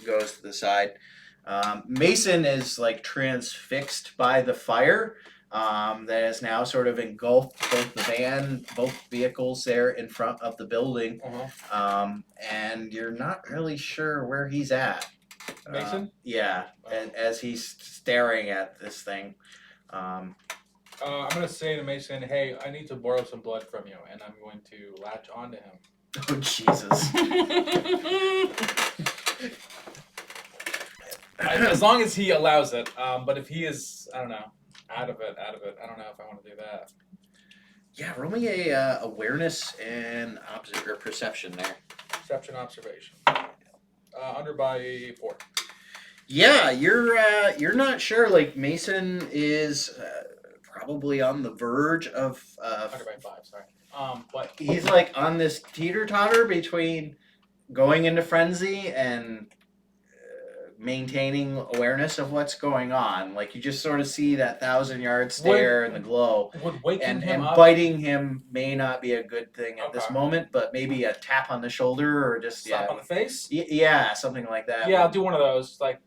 goes to the side. Mason is like transfixed by the fire. That has now sort of engulfed both vehicles there in front of the building. And you're not really sure where he's at. Mason? Yeah, and as he's staring at this thing. Um, I'm gonna say to Mason, "Hey, I need to borrow some blood from you," and I'm going to latch onto him. oh Jesus! As long as he allows it. But if he is, I don't know, out of it, I don't know if I want to do that. Yeah, roll me a awareness and or perception there. Perception, observation. Under by 4. Yeah, you're not sure. Like Mason is probably on the verge of. Under by 5. Sorry. But He's like on this teeter totter between going into frenzy and maintaining awareness of what's going on. Like you just sort of see that 1,000-yard stare and the glow. would waking And him up. biting him may not be a good thing at this Okay. moment, but maybe a tap on the shoulder or just Slap on the face. yeah, something like that. Yeah, I'll do one of those. Like,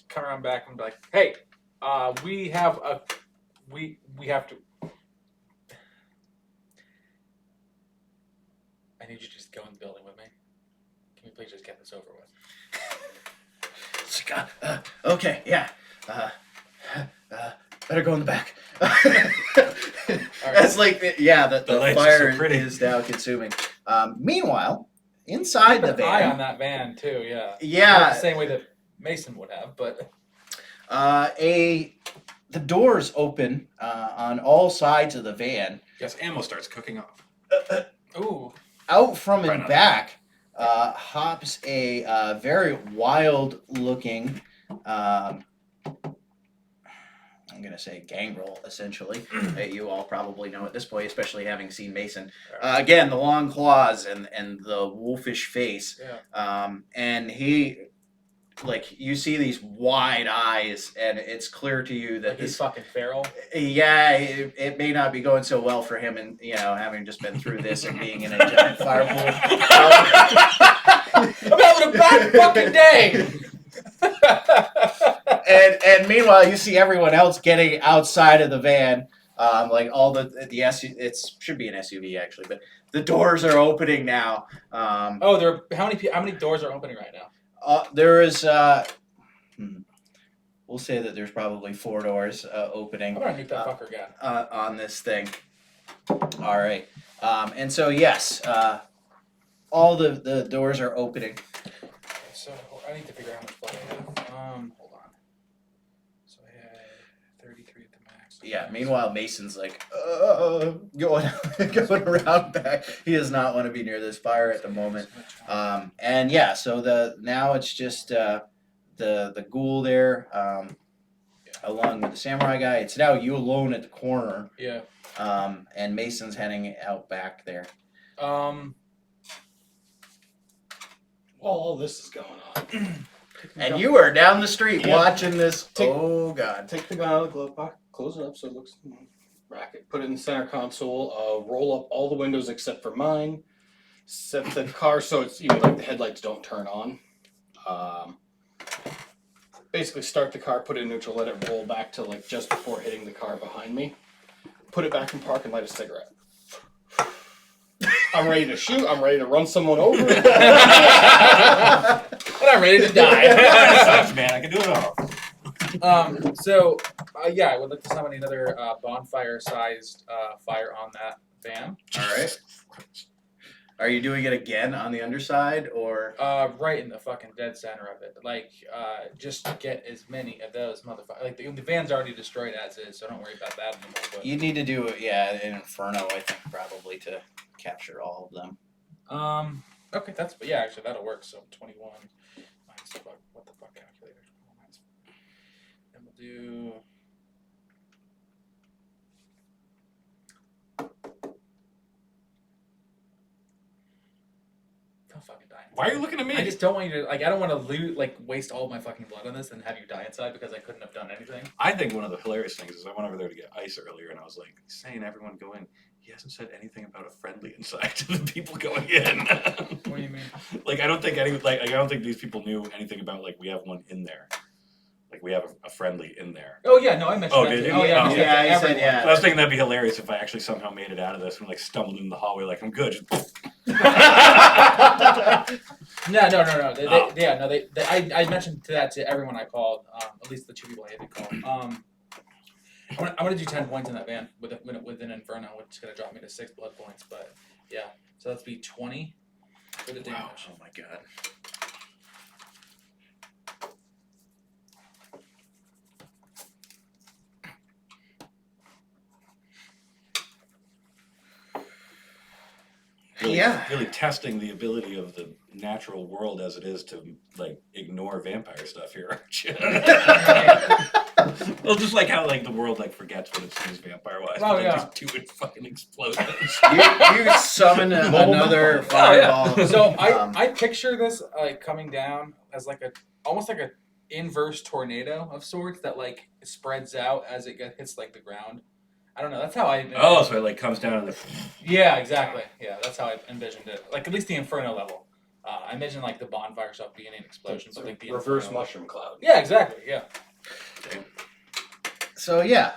come around back and be like, "Hey, we have to." I need you to just go in the building with me. Can you please just get this over with? It's like, okay, yeah. Better go in the back. That's like, yeah, the lights are so fire pretty. is now consuming. Meanwhile, inside the Keep an eye on van, that van too. Yeah. Not the yeah, same way that Mason would have, but the doors open on all sides of the van. Yes, ammo starts cooking off. ooh, Out from Right in on. back hops a very wild-looking, I'm going to say gangrel, essentially. You all probably know at this point, especially having seen Mason. Again, the long claws and the wolfish face. yeah. And he, like, you see these wide eyes, and it's clear to you that Like he's this, fucking feral. yeah, it may not be going so well for him, and having just been through this and being in a giant fire pool. I'm having a bad fucking day. And meanwhile, you see everyone else getting outside of the van. Like all the SUV, it should be an SUV actually, but the doors are opening now. Oh, how many doors are opening right now? There is. We'll say that there's probably 4 doors opening I'm gonna nuke that fucker again. on this thing. All right, and so yes, all the doors are opening. So I need to figure out how much blood I have. Hold on. So I had 33 at the max. Yeah. Meanwhile, Mason's like going around back. He does not want to be near this fire at the moment. And yeah, so now it's just the ghoul there, along with the samurai guy. It's now you alone at the corner, Yeah. and Mason's heading out back there. While all this is going on, And you are down the street Yeah. watching this. Take- Oh God! take the gun out of the glove box, close it up so it looks racket, put it in the center console, roll up all the windows except for mine, set the car so it's even like the headlights don't turn on. Basically start the car, put it in neutral, let it roll back to like just before hitting the car behind me. Put it back in park and light a cigarette. I'm ready to shoot, I'm ready to run someone over. And I'm ready to die. Sucks, man. I can do it all. So yeah, I would like to summon another bonfire-sized fire on that van. All right. Are you doing it again on the underside, or? Right in the fucking dead center of it. Like, just to get as many of those motherfuckers. Like, the van's already destroyed as is, so don't worry about that anymore. But, You need to do an inferno, I think, probably to capture all of them. okay, yeah, actually, that'll work. So 21 minus the fuck, what the fuck calculator? 21 minus. And we'll do. Don't fucking die. Why are you looking at me? I just don't want you to, like, I don't want to waste all my fucking blood on this and have you die inside because I couldn't have done anything. I think one of the hilarious things is I went over there to get ice earlier, and I was like, saying everyone go in. He hasn't said anything about a friendly inside to the people going in. What do you mean? Like I don't think these people knew anything about like we have one in there. Like we have a friendly in there. Oh, yeah, no, I mentioned Oh, that. did too. you? Oh, yeah, I Oh. mentioned Yeah, that to he said, everyone. yeah. I was thinking that'd be hilarious if I actually somehow made it out of this and like stumbled in the hallway like I'm good. Just No. Oh. I mentioned that to everyone I called, at least the 2 people I had to call. I'm gonna do 10 points in that van with an Inferno, which is gonna drop me to 6 blood points. But yeah, so that's be 20 for the damage. Oh my god. Really, Yeah. really testing the ability of the natural world as it is to like ignore vampire stuff here, aren't you? Well, just like how like the world like forgets what it sees vampire wise. Oh, Like, yeah. just 2 fucking explosions. You summon another fireball. So Um, I picture this like coming down as like almost like a inverse tornado of sorts that like spreads out as it hits like the ground. I don't know. That's how I. Oh, so it like comes down and Yeah, exactly. Yeah, that's how I envisioned it. Like at least the Inferno level. I envisioned like the bonfire stuff being an explosion, but like the reverse Inferno. mushroom cloud. Yeah, exactly. Yeah. So yeah,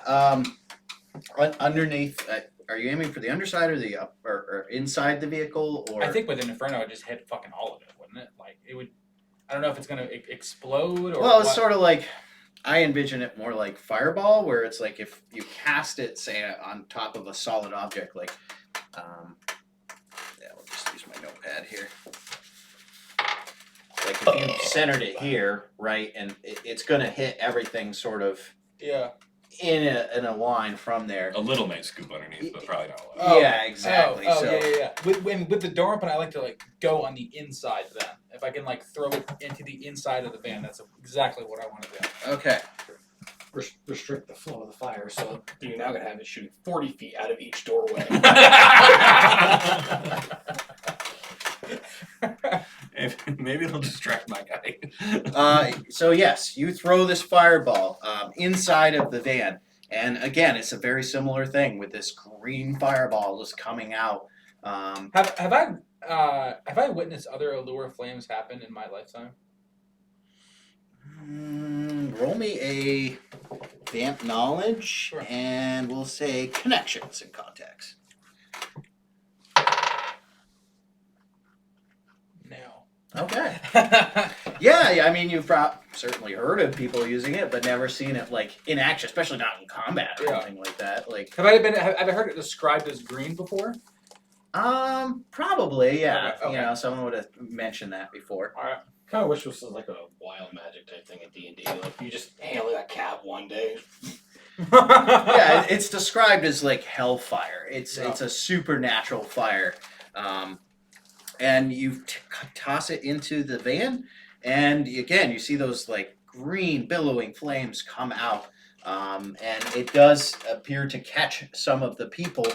underneath, are you aiming for the underside or the up or inside the vehicle? Or I think with an Inferno, it just hit fucking all of it, wouldn't it? Like it would. I don't know if it's gonna explode or. well, it's what. sort of like I envision it more like fireball, where it's like if you cast it, say, on top of a solid object, like, yeah, we'll just use my notepad here. Like if you centered it here, right, and it's gonna hit everything sort of Yeah. in a line from there. a little might scoop underneath, but probably not a lot. Oh, Yeah, exactly. Oh, so yeah. With the door open, I like to like go on the inside then. If I can like throw it into the inside of the van, that's exactly what I want to do. okay. Restrict the flow of the fire, so you're now gonna have it shooting 40 feet out of each doorway. Maybe it'll distract my guy. So yes, you throw this fireball inside of the van, and again, it's a very similar thing with this green fireball just coming out. Have I witnessed other Allure flames happen in my lifetime? Roll me a vamp knowledge, Sure. and we'll say connections and contacts. No. Okay. Yeah, I mean, you've certainly heard of people using it, but never seen it like in action, especially not in combat or Yeah. anything like that. Like, Have I heard it described as green before? probably, yeah. Okay. You know, someone would have mentioned that before. All right. Kind of wish this was like a wild magic type thing at D&D. Like you just handle that cab one day. Yeah, it's described as like hellfire. It's Yeah. a supernatural fire, and you toss it into the van, and again you see those like green billowing flames come out, and it does appear to catch some of the people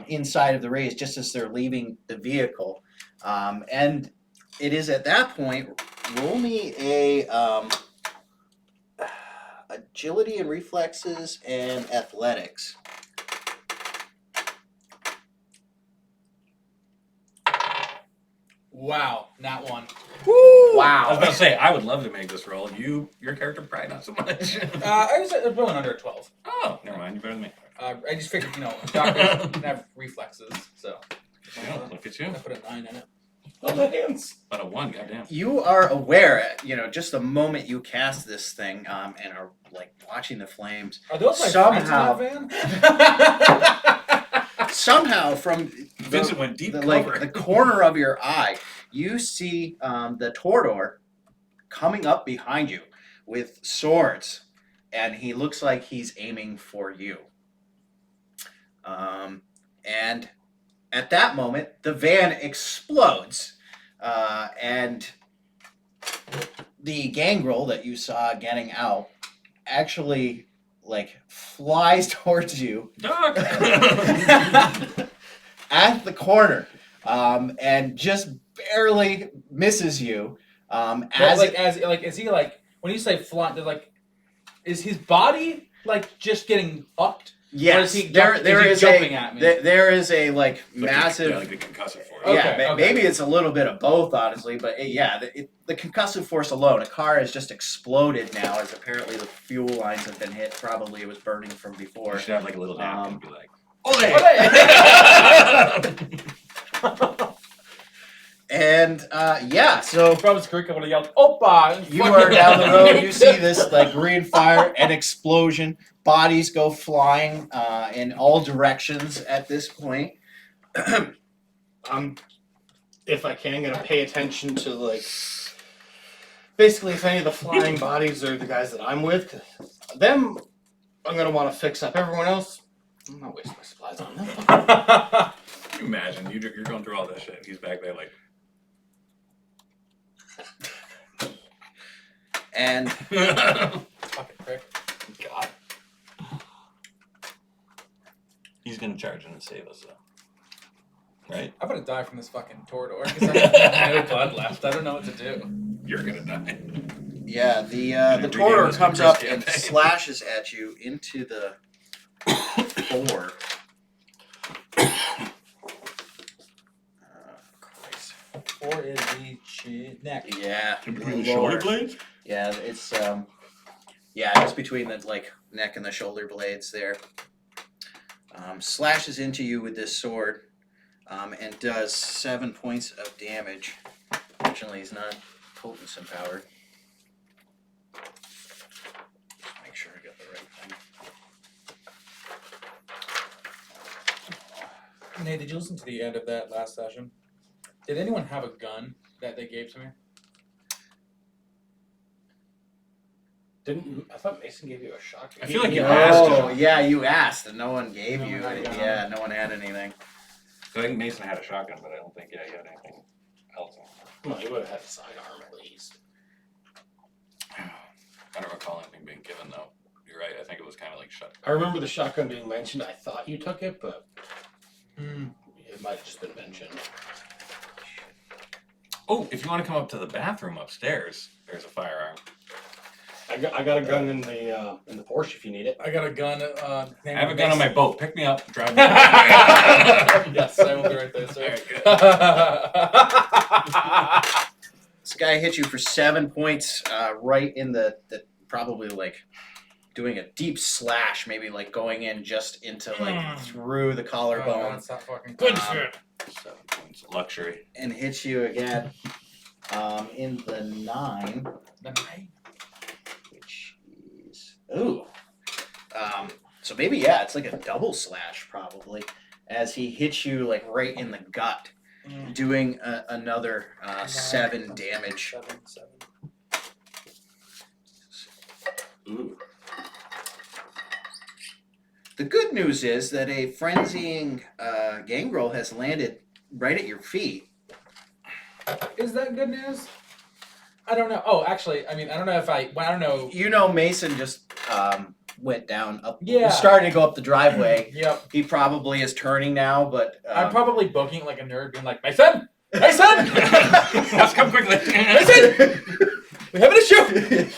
inside of the race just as they're leaving the vehicle, and it is at that point. Roll me a agility and reflexes and athletics. Wow, not one. I was Wow. about to say I would love to make this roll. Your character probably not so much. I was rolling under a 12. Oh, never mind. You're better than me. I just figured, doctors can have reflexes, so Yeah, look at you. I put a 9 in it. Oh, the hands. About a 1, goddamn. You are aware, just the moment you cast this thing, and are like watching the flames, Are those my Somehow- friends in that van? somehow from Vincent went deep the cover. corner of your eye, you see the Tordor coming up behind you with swords, and he looks like he's aiming for you. And at that moment, the van explodes, and the gangrel that you saw getting out actually like flies towards you Doc! at the corner, and just barely misses you. As Is he like when you say flying? Like, is his body like just getting fucked? yes, Or is he there is jumping a at me? there is a like massive. Yeah, like the concussive force. Okay, Yeah, okay. maybe it's a little bit of both, honestly. But the concussive force alone, a car has just exploded now, as apparently the fuel lines have been hit. Probably it was burning from You before. should have like a little napkin and be like, Olé! And yeah, so If I was Greek, I would have yelled, "Opa!" you are down the road. You see this like green fire and explosion. Bodies go flying in all directions at this point. I'm, if I can, gonna pay attention to like, basically if any of the flying bodies are the guys that I'm with, 'cause them, I'm gonna want to fix up. Everyone else, I'm not wasting my supplies on them. Can you imagine you're going through all this shit. He's back there like. And Fucking prick. God. He's gonna charge in and save us though. Right? I'm gonna die from this fucking Torador because I have no blood left. I don't know what to do. You're gonna die. yeah, the Rename Torador this comes to up Chris and campaign. slashes at you into the floor. Christ. Or is the neck? Yeah, Between the lower. shoulder blades? Yeah, it's yeah, just between the like neck and the shoulder blades there. Slashes into you with this sword, and does 7 points of damage. Fortunately, he's not potence empowered. Just make sure I got the right thing. Nate, did you listen to the end of that last session? Did anyone have a gun that they gave to me? Didn't I thought Mason gave you a shotgun? I feel like you asked Oh, him. yeah, you asked and no one gave No you. one had a gun. Yeah, no one had anything. I think Mason had a shotgun, but I don't think he had anything else. Well, he would have had a sidearm at least. I don't recall anything being given though. You're right. I think it was kind of like shut. I remember the shotgun being mentioned. I thought you took it, but Hmm. it might have just been mentioned. Oh, if you want to come up to the bathroom upstairs, there's a firearm. I got a gun in the Porsche if you need it. I got a gun. I have a gun on my boat. Pick me up. Drive me. Yes, I will be right there, sir. This guy hit you for 7 points, right in the probably like doing a deep slash, maybe like going in just into like through the Oh, collarbone, that's not fucking Good good. shit. 7 points. Luxury. and hits you again in the 9, which is ooh. So maybe yeah, it's like a double slash probably, as he hits you like right in the gut, doing another 7 damage. 7. Ooh. The good news is that a frenzying gangrel has landed right at your feet. Is that good news? I don't know. Oh, actually, I mean, I don't know if I don't know. You know, Mason just went down up. Yeah. Starting to go up the driveway. Yep. He probably is turning now, but I'm probably booking like a nerd, being like, Mason, Mason, Let's come quickly. Mason, we have an issue.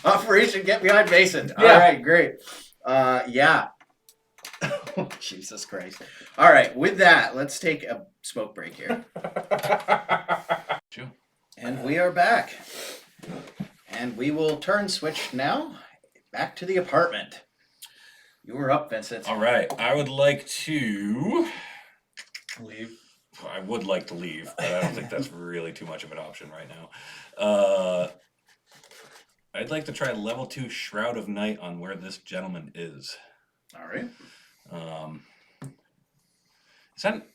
Operation Get Behind Mason. All Yeah. right, great. Yeah. Jesus Christ. All right, with that, let's take a smoke break here. Sure. And we are back. And we will turn switch now back to the apartment. You were up, Vincent. All right. I would like to Leave. I would like to leave, but I don't think that's really too much of an option right now. I'd like to try level 2 Shroud of Night on where this gentleman is. All right. Is that...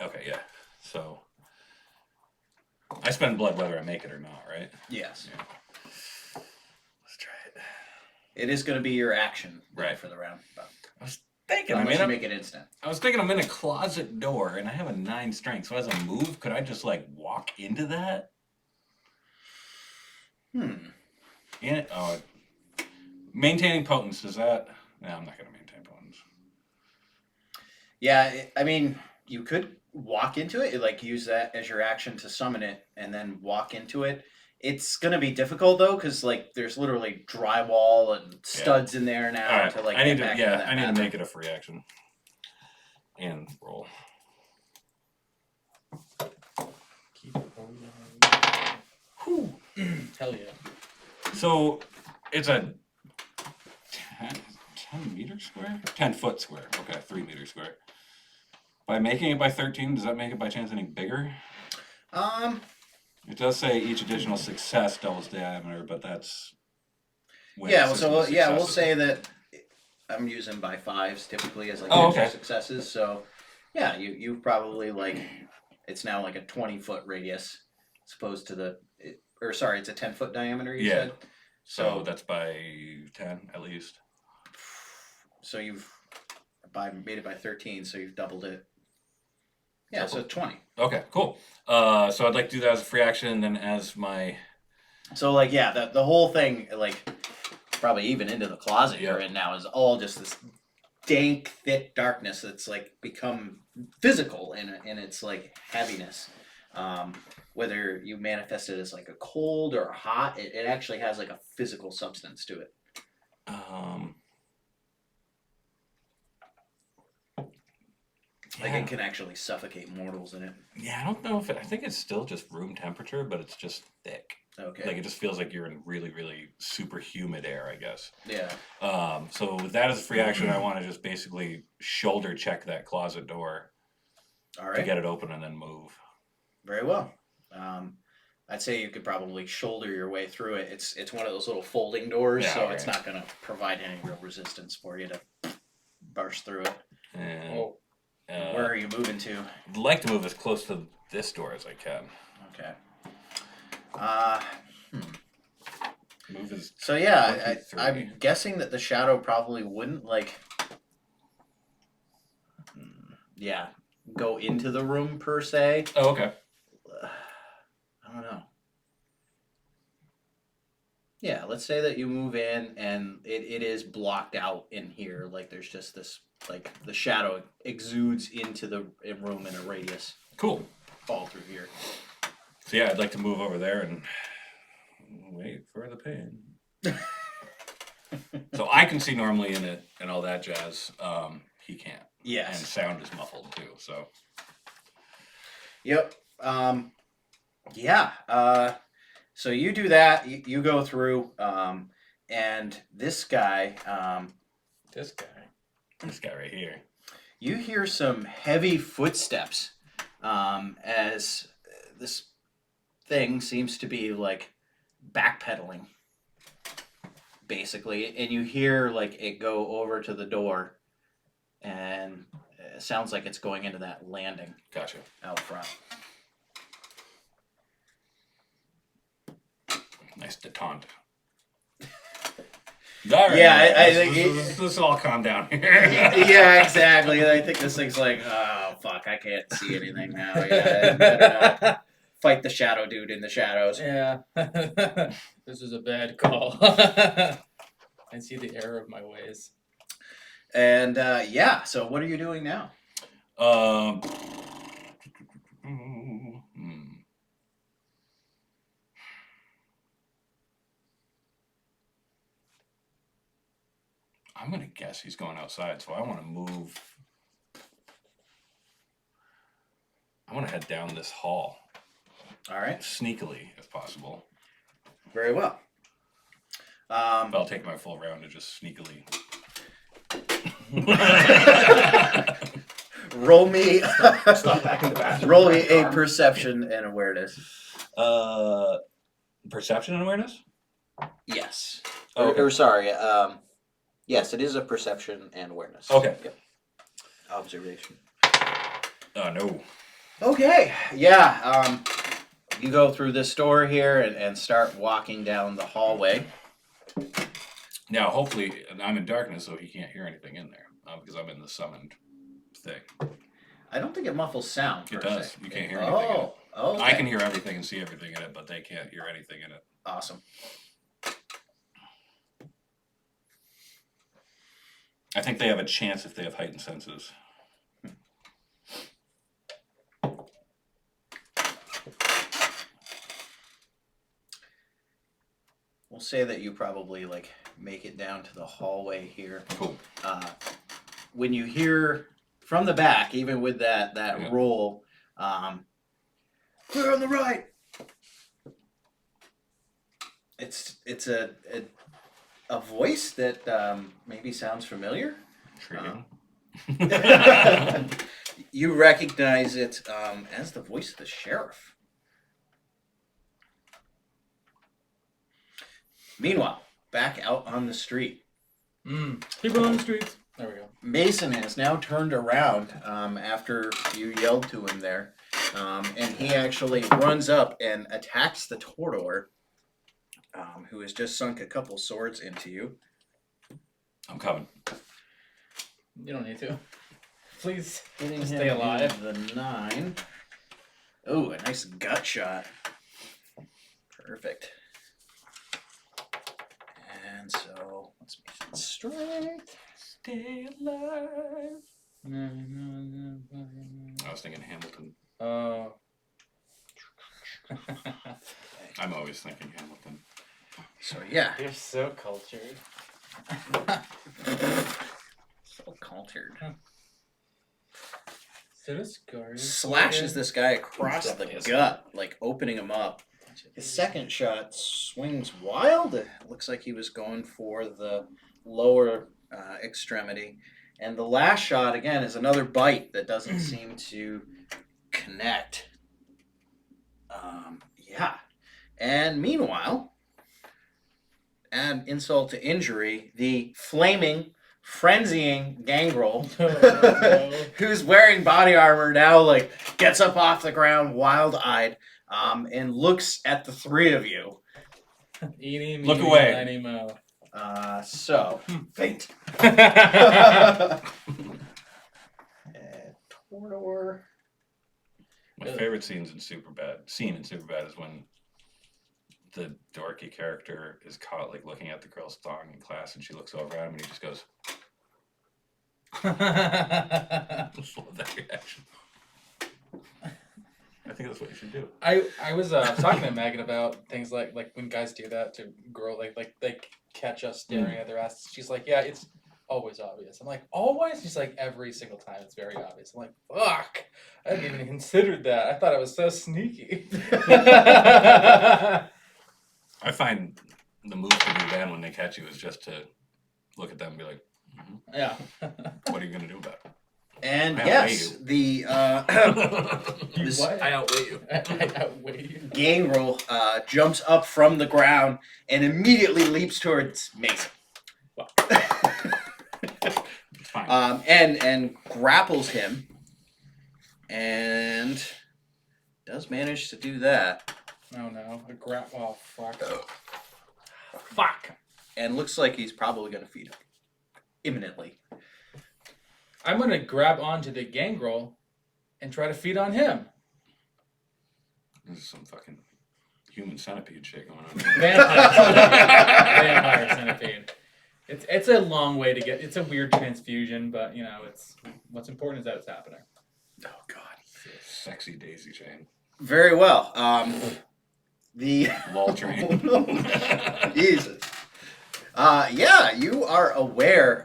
Okay, yeah. So, I spend blood whether I make it or not, right? Yes. Yeah. Let's try it. It is going to be your action Right. for the round. But Thinking, unless you I'm make it instant. I was thinking I'm in a closet door and I have a 9 strength. So as I move, could I just like walk into that? And maintaining potence, is that? No, I'm not gonna maintain potence. Yeah, I mean, you could walk into it, like use that as your action to summon it, and then walk into it. It's gonna be difficult though, because like there's literally drywall and studs in there now All right, to like. I need get to back into that I need to pattern. make it a free action. And roll. Keep Whew. Hell yeah. So it's a 10 meter square? 10 foot square. Okay, 3 meter square. By making it by 13, does that make it by chance any bigger? It does say each additional success doubles diameter, but that's when Yeah, the well, system so is yeah, we'll successful. say that I'm using by fives typically as like Oh, extra okay. successes. So yeah, you probably like it's now like a 20-foot radius as opposed to or sorry, it's a 10-foot diameter. You Yeah. said. So that's by 10 at least. So you've made it by 13, so you've doubled it. Yeah, so 20. Okay, cool. So I'd like to do that as a free action, and then as my So like yeah, the whole thing like probably even into the closet you're Yeah. in now is all just this dank, thick darkness that's like become physical in its like heaviness. Whether you manifest it as like a cold or a hot, it actually has like a physical substance to it. Like yeah. it can actually suffocate mortals in it. Yeah, I don't know if I think it's still just room temperature, but it's just thick. Okay. Like it just feels like you're in really, really super humid air, I guess. Yeah. So with that as a free action, I want to just basically shoulder check that closet door All to right. get it open and then move. Very well. I'd say you could probably shoulder your way through it. It's one of those little folding doors, Yeah, so it's right. not going to provide any real resistance for you to burst through it. And Oh, Where are you moving to? I'd like to move as close to this door as I can. Okay. Move as So yeah, 23. I'm guessing that the shadow probably wouldn't like, yeah, go into the room per se. Oh, okay. I don't know. Yeah, let's say that you move in and it is blocked out in here. Like there's just this, like the shadow exudes into the room in a radius, Cool. fall through here. So yeah, I'd like to move over there and wait for the pain. So I can see normally in it and all that jazz. He can't. And Yes. sound is muffled too. So Yep. Yeah. So you do that. You go through, and this guy, this guy. this guy right here. you hear some heavy footsteps, as this thing seems to be like backpedaling, basically, and you hear like it go over to the door, and it sounds like it's going into that landing Gotcha. out front. Nice detente. All right. Yeah, I let's- think let's all calm down here. Yeah, exactly. I think this thing's like, oh fuck, I can't see anything now. Yeah, I better not fight the shadow dude in the shadows. Yeah. This is a bad call. I see the error of my ways. And yeah, so what are you doing now? Hmm. I'm gonna guess he's going outside, so I want to move. I want to head down this hall All right, sneakily, if possible. very well. But I'll take my full round to just sneakily. Roll me, Stop back in the bathroom. roll me a perception and awareness. Perception and awareness. Yes. Oh, okay. Or sorry. Yes, it is a perception and awareness. Okay. Yep. Observation. No. Okay. Yeah. You go through this door here and start walking down the hallway. Now, hopefully, I'm in darkness, so he can't hear anything in there because I'm in the summoned thing. I don't think it muffles sound. It per does. se. You can't hear anything in it. Oh, okay. I can hear everything and see everything in it, but they can't hear anything in it. Awesome. I think they have a chance if they have heightened senses. We'll say that you probably like make it down to the hallway here. Cool. When you hear from the back, even with that Yeah. roll, clear on the right. It's a voice that maybe sounds familiar. Intriguing. You recognize it as the voice of the sheriff. Meanwhile, back out on the street, People on the streets. There we go. Mason has now turned around after you yelled to him there, and he actually runs up and attacks the Tordor, who has just sunk a couple swords into you. I'm coming. You don't need to. Please. Hitting Just him stay alive. in the 9. Oh, a nice gut shot. Perfect. And so, let's make some strength. Stay alive. No. I was thinking Hamilton. Oh. I'm always thinking Hamilton. So, yeah. You're so cultured. So cultured. Slashes this guy across the Definitely is. gut, like opening him up. His second shot swings wild. It looks like he was going for the lower extremity. And the last shot, again, is another bite that doesn't seem to connect. Yeah. And meanwhile, add insult to injury, the flaming, frenzying Gangrel, who's wearing body armor now, like, gets up off the ground wild-eyed, and looks at the three of you. Eeny, Look meeny, away. miny, moe. So, faint. Tordor. My favorite scene in Superbad is when the dorky character is caught like looking at the girl's thong in class, and she looks over at him, and he just goes, I just love that reaction. I think that's what you should do. I was talking to Megan about things like when guys do that to girl, like they catch us staring at their asses. She's like, yeah, it's always obvious. I'm like, always? She's like, every single time it's very obvious. I'm like, fuck, I hadn't even considered that. I thought it was so sneaky. I find the move to do then when they catch you is just to look at them and be like, Yeah. what are you going to do about it? And I yes, outweigh the this What? I outweigh you. I outweigh you. Gangrel jumps up from the ground and immediately leaps towards Mason. Wow. It's fine. And grapples him, and does manage to do that, Oh no. Oh fuck. Fuck. and looks like he's probably going to feed him imminently. I'm gonna grab onto the Gangrel and try to feed on him. This is some fucking human centipede shit going on. Vampire centipede. It's a long way to get. It's a weird transfusion, but you know, it's what's important is that it's happening. Oh God! Sexy daisy chain. Very well. The Lol train. Jesus. Yeah, you are aware.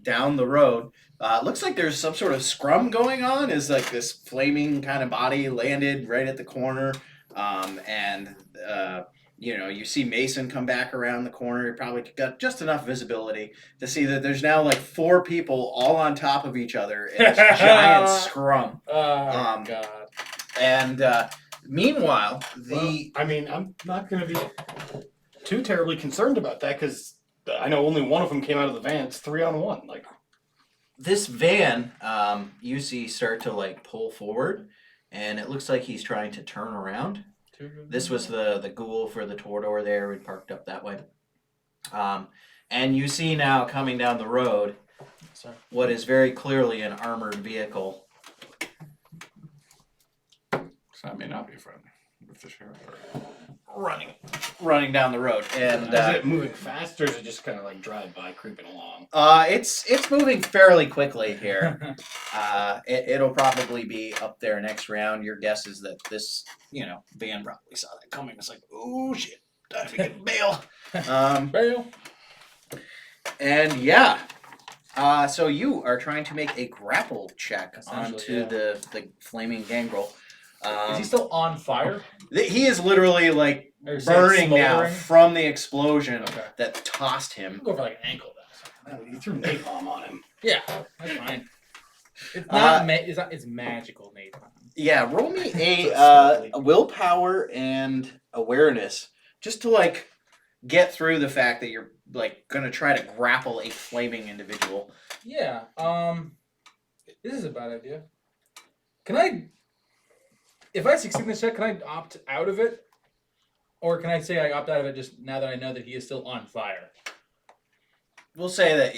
Down the road, it looks like there's some sort of scrum going on. Is like this flaming kind of body landed right at the corner, and you know, you see Mason come back around the corner. You probably got just enough visibility to see that there's now like 4 people all on top of each other in this giant scrum. Oh God. And meanwhile, the I mean, I'm not going to be too terribly concerned about that because I know only one of them came out of the van. It's 3-on-1. Like, this van, you see start to like pull forward, and it looks like he's trying to turn around. This was the ghoul for the Tordor there. We parked up that way. And you see now coming down the road Sorry. what is very clearly an armored vehicle. So that may not be a friend with the sheriff. running down the road, and is it moving fast or is it just kind of like drive by, creeping along? it's moving fairly quickly here. It'll probably be up there next round. Your guess is that this, van probably saw that coming. It's like, oh shit, time to get bail. Bail. And yeah, so you are trying to make a grapple check Essentially, onto yeah. the flaming Gangrel. Is he still on fire? He is literally like Or is he burning now smoldering? from the explosion Okay. that tossed him. Go for like an ankle then. You threw napalm on him. Yeah, that's fine. It's not. It's magical napalm. Yeah, roll me So a willpower and awareness just to like get through the fact that you're like gonna try to grapple a flaming individual. Yeah. This is a bad idea. Can I, if I succeed in this check, can I opt out of it, or can I say I opt out of it just now that I know that he is still on fire? We'll say that.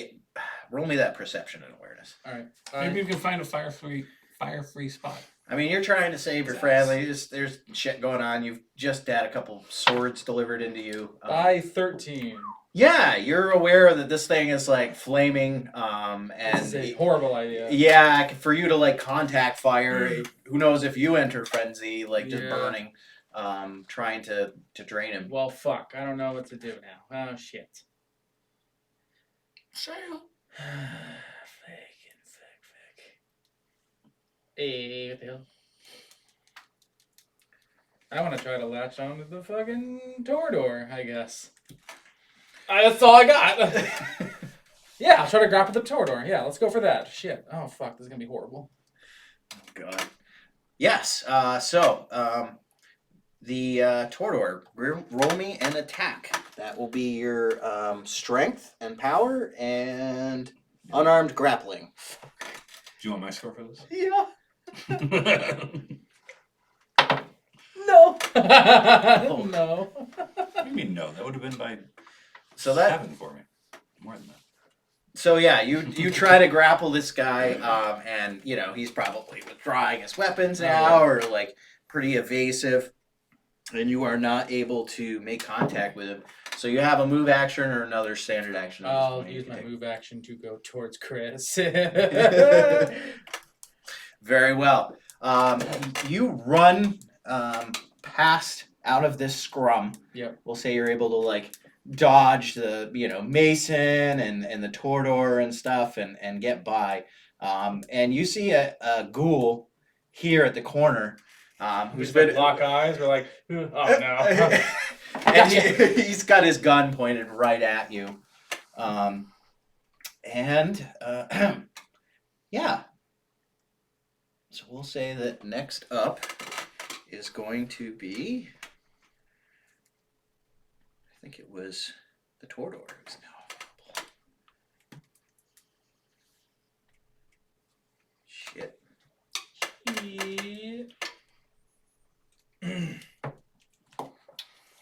Roll me that perception and awareness. All right. Maybe you can find a fire-free spot. I mean, you're trying to save your friend. There's shit going on. You've just had a couple swords delivered into you. By 13. Yeah, you're aware that this thing is like flaming. This is a And horrible idea. yeah, for you to like contact fire, who knows if you enter frenzy, like just Yeah. burning, trying to drain him. Well, fuck. I don't know what to do now. Oh, shit. Sail. Hey, what the hell? I want to try to latch on to the fucking Torador, I guess. That's all I got. Yeah, I'll try to grapple the Torador. Yeah, let's go for that. Shit. Oh, fuck. This is going to be horrible. God. Yes. The Torador, roll me an attack. That will be your strength and power and unarmed grappling. Do you want my score for this? Yeah. No. No. What do you mean no? That would have been by So that 7 for me. More than that. So yeah, you try to grapple this guy, and you know he's probably withdrawing his weapons now, or like pretty evasive, and you are not able to make contact with him. So you have a move action or another standard action. at this I'll point you use can my take. move action to go towards Chris. Very well. You run past out of this scrum. Yep. We'll say you're able to like dodge the Mason and the Torador and stuff and get by. And you see a ghoul here at the corner who's been lock eyes. We're like, oh no. and he's got his gun pointed right at you. Yeah. So we'll say that next up is going to be, I think it was the Torador who's now available. Shit.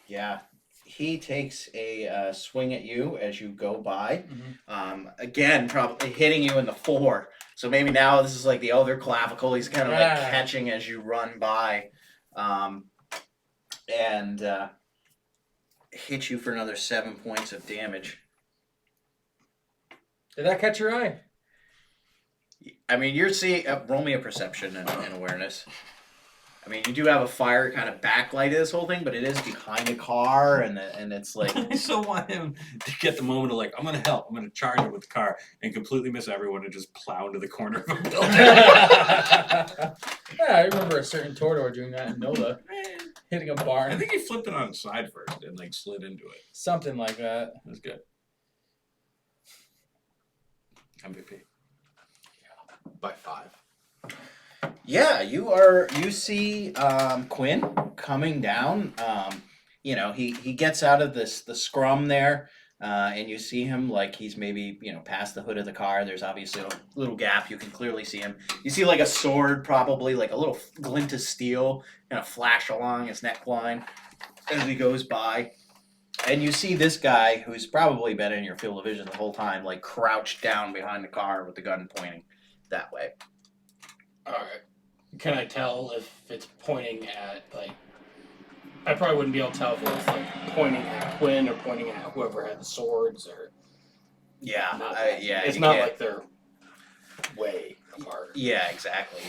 Yeah. He takes a swing at you as you go by. Again, probably hitting you in the 4. So maybe now this is like the other clavicle. He's kind of like catching as you run by, and hit you for another 7 points of damage. Did that catch your eye? I mean, you're seeing. Roll me a perception and awareness. I mean, you do have a fire kind of backlight of this whole thing, but it is behind a car, and it's like. I so want him to get the moment of like, I'm gonna help. I'm gonna charge it with the car and completely miss everyone and just plow into the corner of a building. Yeah, I remember a certain Torador doing that in Nola, hitting a barn. I think he flipped it on its side first and like slid into it. Something like that. It was good. MVP. By 5. Yeah, you see Quinn coming down. He gets out of the scrum there, and you see him like he's maybe past the hood of the car. There's obviously a little gap. You can clearly see him. You see like a sword, probably like a little glint of steel, kind of flash along his neckline as he goes by. And you see this guy who's probably been in your field of vision the whole time, like crouched down behind the car with the gun pointing that way. Alright. Can I tell if it's pointing at, like... I probably wouldn't be able to tell if it was, like, pointing at Quinn or pointing at whoever had the swords, or... Yeah, Not yeah. It's you not can't- like they're way apart. Yeah, exactly.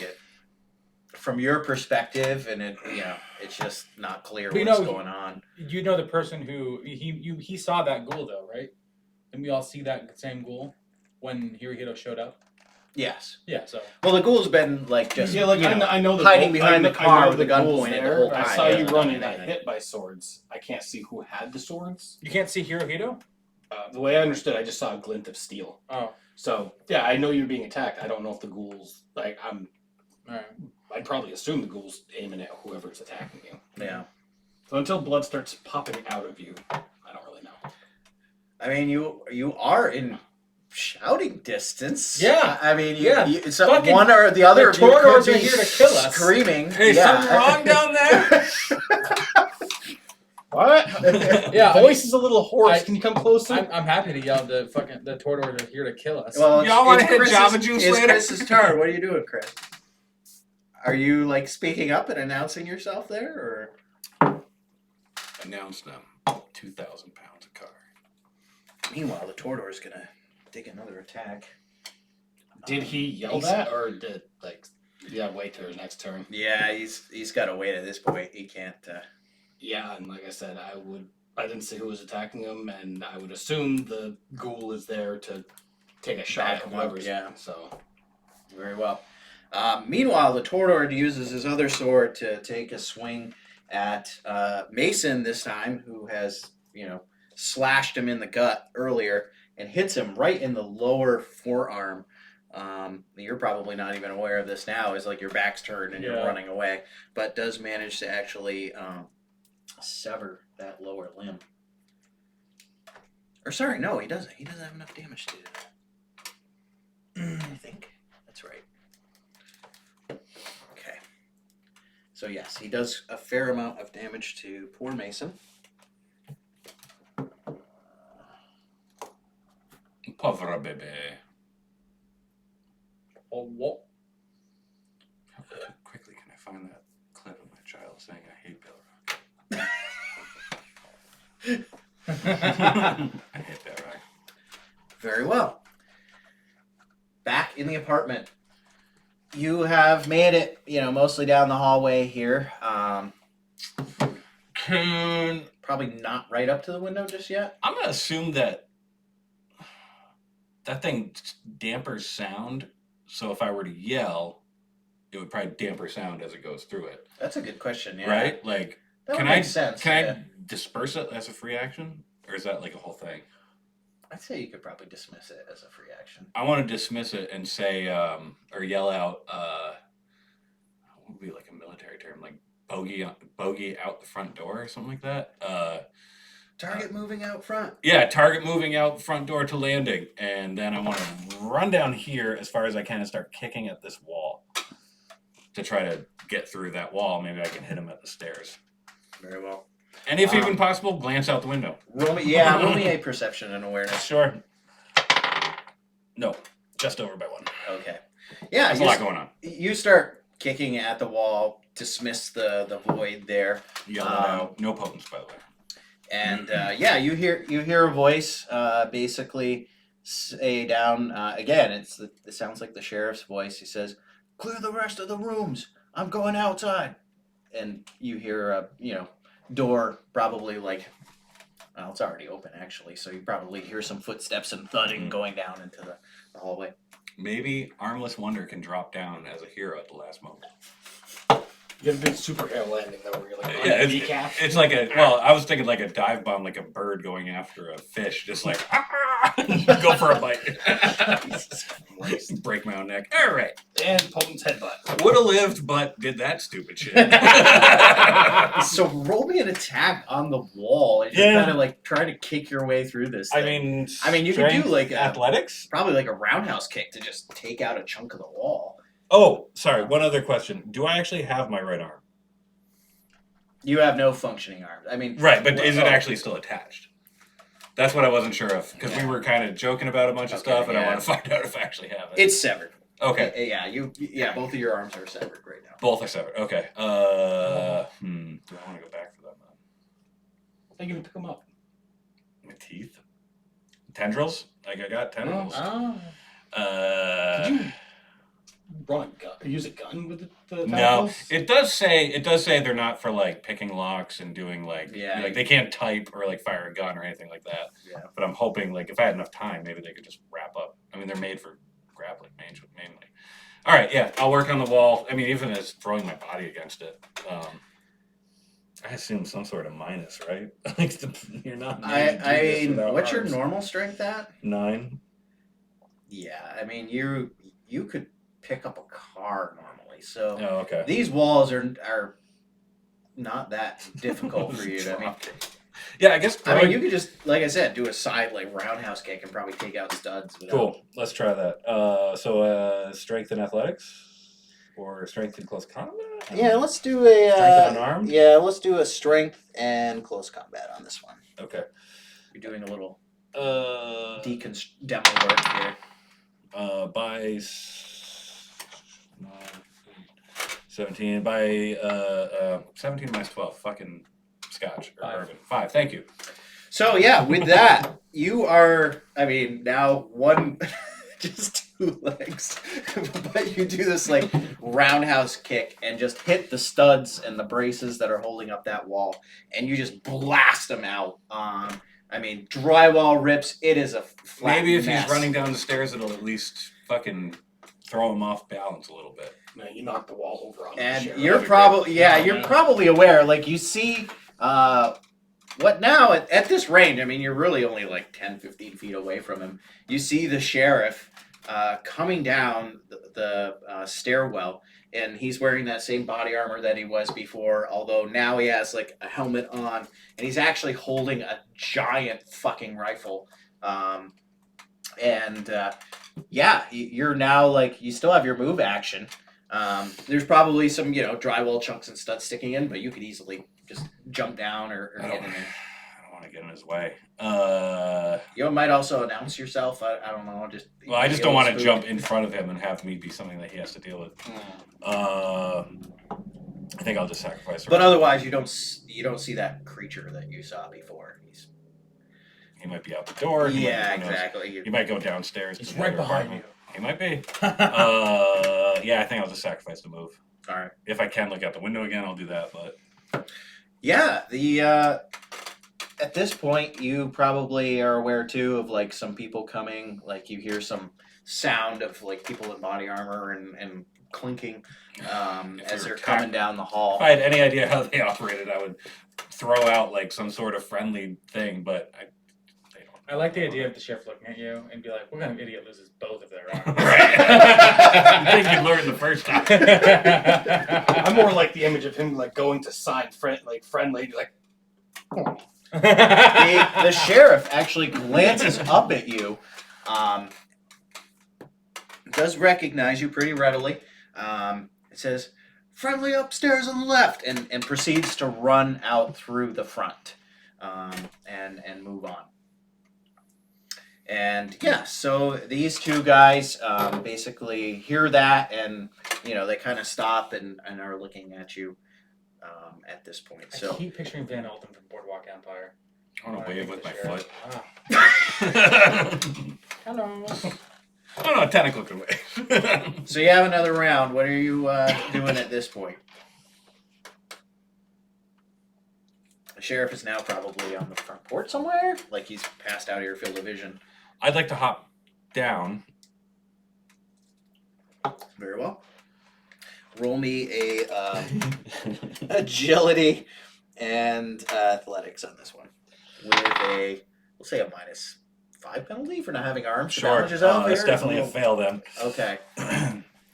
From your perspective, and it's just not clear But what's going on. You know the person who he saw that ghoul though, right? And we all see that same ghoul when Hirohito showed up. Yes. Yeah. So Well, the ghoul's been like just I know the hiding ghoul- behind I the know car with the gun ghoul's pointed the there. whole I time. saw Yeah. you run and got hit by swords. I can't see who had the swords. you can't see Hirohito. The way I understood, I just saw a glint of steel. Oh, So yeah, I know you're being attacked. I don't know if the ghouls like all right. I'd probably assume the ghoul's aiming at whoever's attacking you. Yeah. So until blood starts popping out of you, I don't really know. I mean, you are in shouting distance. Yeah. I mean, Yeah. so Fucking- one or the other the of you could Tordors be are here to kill us. screaming. Hey, something wrong down there? What? Yeah, Voice is a little hoarse. I- Can you come closer? I'm happy to yell. The Tordors are here to kill us. Well, Y'all wanna hit Chris's- Java Juice it's later? Chris's turn. What are you doing, Chris? Are you like speaking up and announcing yourself there, or? Announce them. 2,000 pounds of car. Meanwhile, the Tordor's gonna take another attack. Did he yell He's- that, or did yeah, wait till his next turn? Yeah, he's got to wait at this point. He can't. Yeah, and like I said, I didn't see who was attacking him, and I would assume the ghoul is there to take a shot Back at him up, whoever's. yeah. So Very well. Meanwhile, the Tordor uses his other sword to take a swing at Mason this time, who has, slashed him in the gut earlier and hits him right in the lower forearm. You're probably not even aware of this now, is like your back's turned and you're Yeah. running away, but does manage to actually sever that lower limb. Or sorry, no, he doesn't. He doesn't have enough damage to do that. I think that's right. Okay. So yes, he does a fair amount of damage to poor Mason. Pauvre bebe. Oh, what? How quickly can I find that clip of my child saying I hate Belrock? I hate Belrock. Very well. Back in the apartment. You have made it, mostly down the hallway here. Probably not right up to the window just yet. I'm gonna assume that thing dampers sound. So if I were to yell, it would probably damper sound as it goes through it, That's a good question, yeah. right? Like, That can would I make sense. can yeah. I disperse it as a free action, or is that like a whole thing? I'd say you could probably dismiss it as a free action. I want to dismiss it and say, or yell out, what would be like a military term, like bogey out the front door or something like that. Target moving out front. Yeah, target moving out the front door to landing, and then I want to run down here as far as I can and start kicking at this wall to try to get through that wall. Maybe I can hit him at the stairs, Very well. and if even possible, glance out the window. Roll me a perception and awareness. Sure. No, just over by one. Okay. Yeah, There's a lot going on. you start kicking at the wall, dismiss the void there. Yell it out. No potence, by the way. And you hear a voice basically say down again. It sounds like the sheriff's voice. He says, "Clear the rest of the rooms. I'm going outside." And you hear a door probably well, it's already open actually. So you probably hear some footsteps and thudding going down into the hallway. Maybe Armless Wonder can drop down as a hero at the last moment. you get a big superhero landing though, where you're like, Yeah, on kneecap. it's like I was thinking like a dive bomb, like a bird going after a fish, just like go for a bite. Break my own neck. All right. And Potent's headbutt. Would have lived, but did that stupid shit. So roll me an attack on the wall and you're Yeah. kind of trying to kick your way through this thing. I mean, you could do strength, like athletics. probably like a roundhouse kick to just take out a chunk of the wall. Oh, sorry. One other question: do I actually have my right arm? You have no functioning arms. I mean, Right, but is it well, actually still attached? That's what I wasn't sure of because we were kind of joking about a bunch of Okay, stuff, and I yeah. want to find out if I actually have it. It's severed. Okay, Yeah, both of your arms are severed right now. both are severed. Okay. Do I want to go back for them then? I think you took him up. My teeth, tendrils. Like I got tendrils. Oh. Did you run a gun? Use a gun with the No, tentacles? it does say they're not for like picking locks and doing like they can't type or like fire a gun or anything like that. Yeah. But I'm hoping like if I had enough time, maybe they could just wrap up. I mean, they're made for grappling mainly. All right, yeah, I'll work on the wall. I mean, even as throwing my body against it. I assume some sort of minus, right? Like you're not. made to do this without what's your arms. normal strength at? 9? Yeah, I mean you could pick up a car normally. So Oh, okay. these walls are not that difficult for you. I mean, Yeah, I guess. I mean, you could just, like I said, do a side like roundhouse kick and probably take out studs. Without... Cool. Let's try that. So strength and athletics, or strength and close combat. Yeah, let's do a Strength of unarmed? Yeah, let's do a strength and close combat on this one. Okay. You're doing a little Demo work here. By 17 by 17 minus 12. Fucking scotch or 5. bourbon. 5. Thank you. So yeah, with that, you are. I mean, now one, just 2 legs, but you do this like roundhouse kick and just hit the studs and the braces that are holding up that wall, and you just blast them out. I mean, drywall rips. It is a flat Maybe if mess. he's running down the stairs, it'll at least fucking throw him off balance a little bit. Man, you knocked the wall over on And the chair. you're probably you're probably aware. Like you see, what now at this range? I mean, you're really only like 10, 15 feet away from him. You see the sheriff coming down the stairwell, and he's wearing that same body armor that he was before. Although now he has like a helmet on, and he's actually holding a giant fucking rifle. You're now like you still have your move action. There's probably some, drywall chunks and studs sticking in, but you could easily just jump down or I get don't, in I there. don't want to get in his way. You might also announce yourself. I don't know. I just don't want to jump in front of him and have me be something that he has to deal with. I think I'll just sacrifice. But otherwise, you don't see that creature that you saw before. He might be out the door. He might, exactly. He might go downstairs. He's to right another behind apartment. you. He might be. Yeah, I think I'll just sacrifice the move. All right. If I can look out the window again, I'll do that. But Yeah, at this point, you probably are aware too of like some people coming. Like you hear some sound of like people in body armor and clinking as they're coming down the hall. if I had any idea how they operated, I would throw out like some sort of friendly thing. But they don't. I like the idea of the sheriff looking at you and be like, "What kind of idiot loses both of their arms?" Right. You think you learned the first time. I'm more like the image of him like going to sign friendly, like. The sheriff actually glances up at you, does recognize you pretty readily. It says, "Friendly upstairs on the left," and proceeds to run out through the front and move on. And yeah, so these 2 guys basically hear that, and they kind of stop and are looking at you at this point. I So keep picturing Van Alden from Boardwalk Empire. I want to wave with my Sheriff. foot. Ah. Hello. Oh no, technically can wave. So you have another round. What are you doing at this point? The sheriff is now probably on the front porch somewhere. Like he's passed out of your field of vision. I'd like to hop down. Very well. Roll me a agility and athletics on this one. With we'll say a -5 penalty for not having arms. to Sure, balance yourself that's here? definitely a fail then. Okay.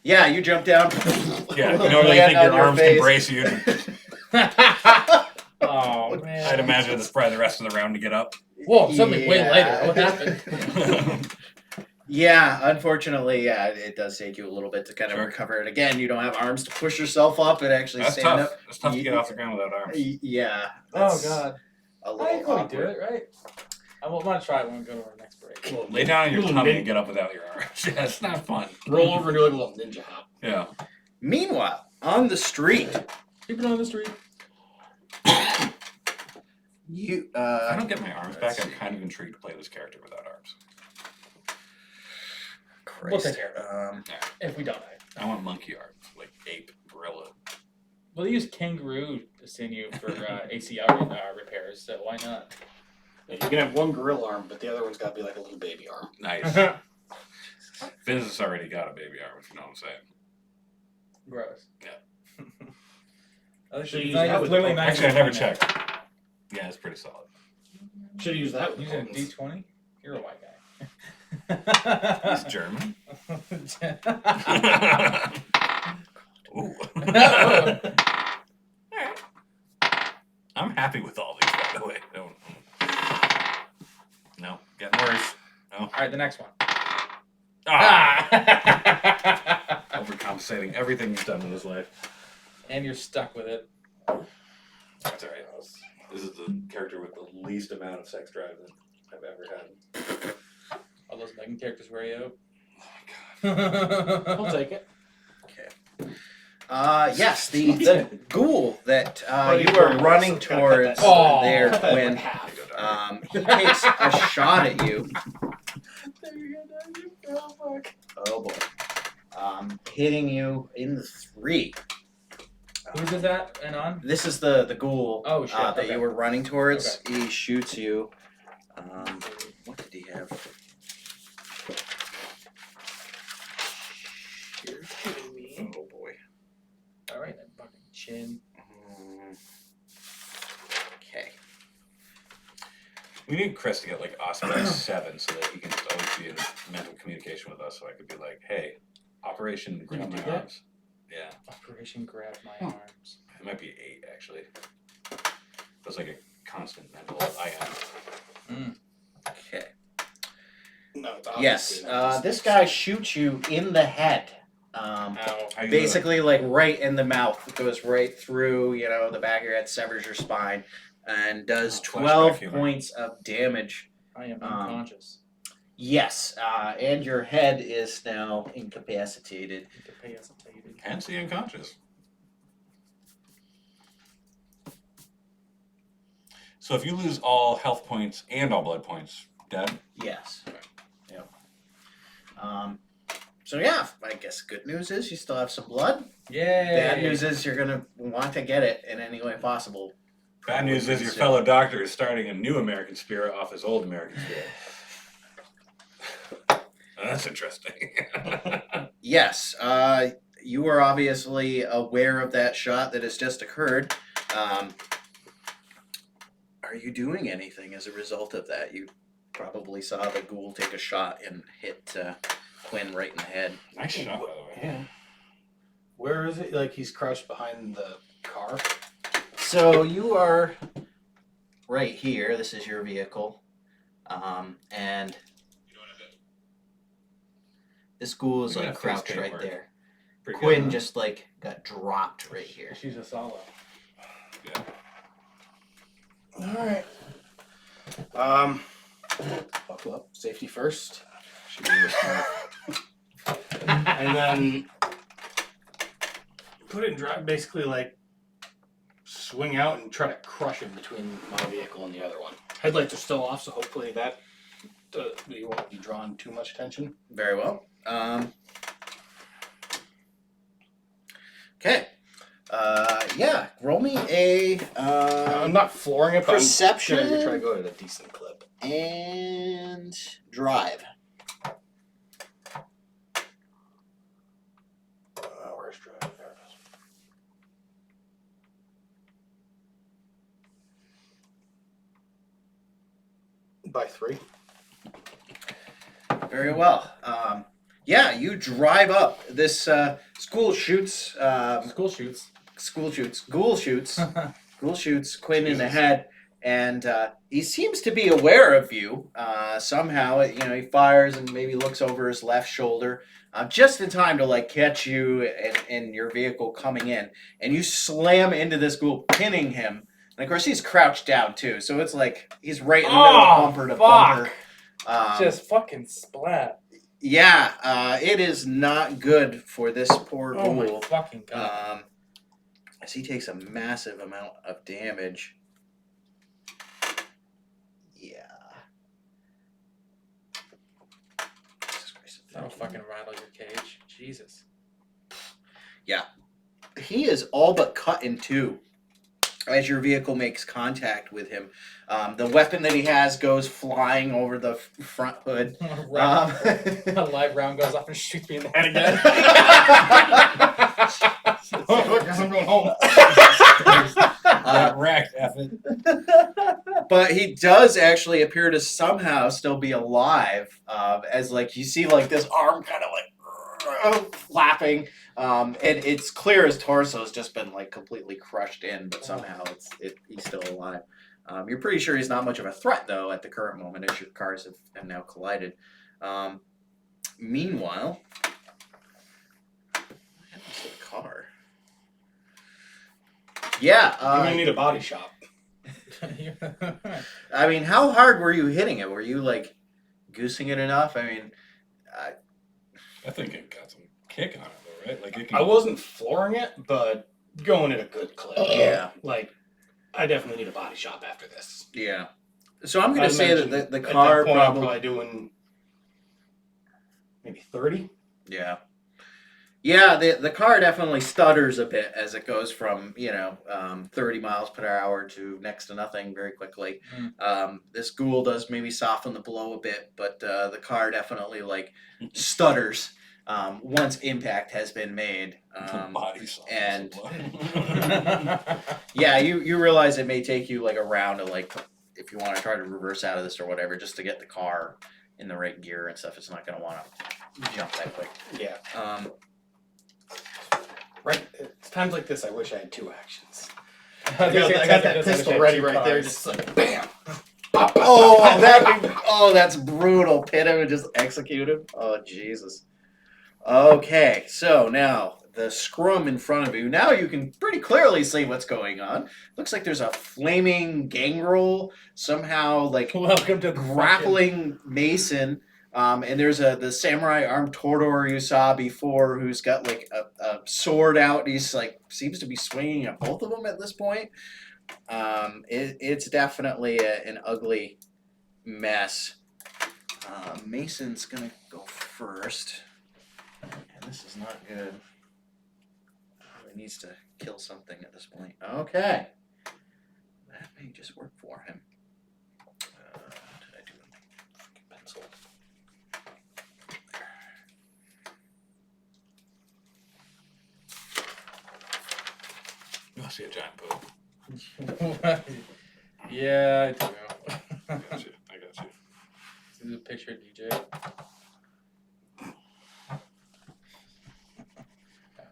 Yeah, you jump down. Yeah, you normally Land think on your arms face. can brace you. Oh man. I'd imagine it's probably the rest of the round to get up. Whoa, something way Yeah. later. What happened? Yeah, unfortunately, it does take you a little bit to kind of Sure. recover it. Again, you don't have arms to push yourself up and actually That's stand tough. up. It's tough to get off the ground without arms. Yeah. Oh that's god. A I little can probably do awkward. it, right? I want to try it when we go to our next break. Lay down on your Little tummy nin- and get up without your arms. Yeah, it's not fun. Roll over and do like a little ninja hop. Yeah. Meanwhile, on the street, People on the street. you If I don't get my arms let's back, I'm see. kind of intrigued to play this character without arms. We'll take care of Um, If we don't die. I want monkey arms, like ape, gorilla. We'll use kangaroo sinew for ACL repairs, so why not? Yeah, you can have one gorilla arm, but the other one's got to be like a little baby arm. Nice. Vince has already got a baby arm, if you know what I'm saying. Gross. Yeah. Should you use Not that even with literally the not Actually, I even never fun checked. Yeah, it's pretty solid. Should have used that with Use the a buttons. D20? You're a white guy. He's German. Ooh. I'm happy with all these guys. No, wait, don't. No, getting worse. All right, the next one. Ah! Ah! Overcompensating everything he's done in his life. And you're stuck with it. That's alright. This is the character with the least amount of sex drive that I've ever had. All those Megan characters wear you out. I'll take it. Yes, the ghoul that Oh, you you were were running so gotta cut towards that. Oh. there, Cut that in Quinn. half. He takes a shot at you. Oh boy. Hitting you in the 3. Who's is that and on? This is the ghoul Oh, shit, that okay. you were running towards. He shoots you. What did he have? You're kidding me. Oh boy. All right, that fucking chin. Okay. We need Chris to get like Osprey 7 so that he can just always be in mental communication with us so I could be like, hey, Operation Grab do My that? Arms. Yeah. Operation Grab My Arms. It might be 8 actually. Feels like a constant mental IM. Okay. No, it's Yes. obviously not This guy shoots you in the head. Ow. How you Basically, like right in the mouth. It goes right through, the back of your head, severs your spine, and does Oh, flashback 12 humor. points of damage. I am unconscious. Yes, and your head is now incapacitated. Incapacitated. Can't see unconscious. So if you lose all health points and all blood points, dead. Yes. Yep. So yeah, I guess good news is you still have some blood. Yay! Bad news is you're gonna want to get it in any way possible. Bad news is your So- fellow doctor is starting a new American Spirit off his old American Spirit. That's interesting. Yes, you are obviously aware of that shot that has just occurred. Are you doing anything as a result of that? You probably saw the ghoul take a shot and hit Quinn right in the head. Nice shot, by the way. Yeah. Where is it? Like he's crouched behind the car. So you are right here. This is your vehicle, and this ghoul is Look at like that face crouched paint right work. there. Pretty Quinn good, huh? just like got dropped right here. She's a solo. Yeah. All right. Buckle up. Safety first. She really was smart. And then put it in drive. Basically, like swing out and try to crush him between my vehicle and the other one. Headlights are still off, so hopefully that you won't be drawing too much attention. Very well. Okay. Yeah. Roll me a I'm not flooring it, but perception. I'm gonna try to go at a decent clip. and drive. Where's drive? There it is. By 3. Very well. Yeah, you drive up. This ghoul shoots Quinn in the head, and he seems to be aware of you somehow. He fires and maybe looks over his left shoulder just in time to like catch you and your vehicle coming in, and you slam into this ghoul, pinning him. And of course, he's crouched down too, so it's like he's right in the middle of bumper to bumper. Just fucking splat. Yeah, it is not good for this poor Oh my ghoul. fucking god. As he takes a massive amount of damage. Yeah. Jesus Christ. That'll fucking rattle your cage. Jesus. He is all but cut in two as your vehicle makes contact with him. The weapon that he has goes flying over the front hood. A live round goes off and shoots me in the head again. Oh, guess I'm going home. Wrecked, effing. But he does actually appear to somehow still be alive, as like you see like this arm kind of like flapping, and it's clear his torso has just been like completely crushed in, but somehow he's still alive. You're pretty sure he's not much of a threat, though, at the current moment, as your cars have now collided. Meanwhile, what happens to the car? Yeah, I'm gonna need a body shop. I mean, how hard were you hitting it? Were you like goosing it enough? I mean, I think it got some kick on it though, right? Like it can, I wasn't flooring it, but going at a good clip. Yeah. Like, I definitely need a body shop after this. yeah. So I'm going I to say imagine that the at car that point, I'm probably, probably doing maybe 30. yeah. Yeah, the car definitely stutters a bit as it goes from 30 miles per hour to next to nothing very quickly. This ghoul does maybe soften the blow a bit, but the car definitely like stutters once impact has been made. body saw. and- Yeah, you realize it may take you like a round to like if you want to try to reverse out of this or whatever, just to get the car in the right gear and stuff. It's not going to want to jump that quick. Yeah. Right. It's times like this I wish I had 2 actions. I I got that pistol ready right there, just like bam. That's brutal. Pit him and just execute him. Oh Jesus. Okay, so now the scrum in front of you. Now you can pretty clearly see what's going on. Looks like there's a flaming gangrel somehow like Welcome to grappling Mason. And there's the samurai armed Tordor you saw before, who's got like a sword out. He's like seems to be swinging at both of them at this point. It's definitely an ugly mess. Mason's gonna go first, and this is not good. He needs to kill something at this point. Okay, that may just work for him. What did I do with my fucking pencil? I see a giant poop. Yeah, I do. I got you. I got you. This is a picture of DJ.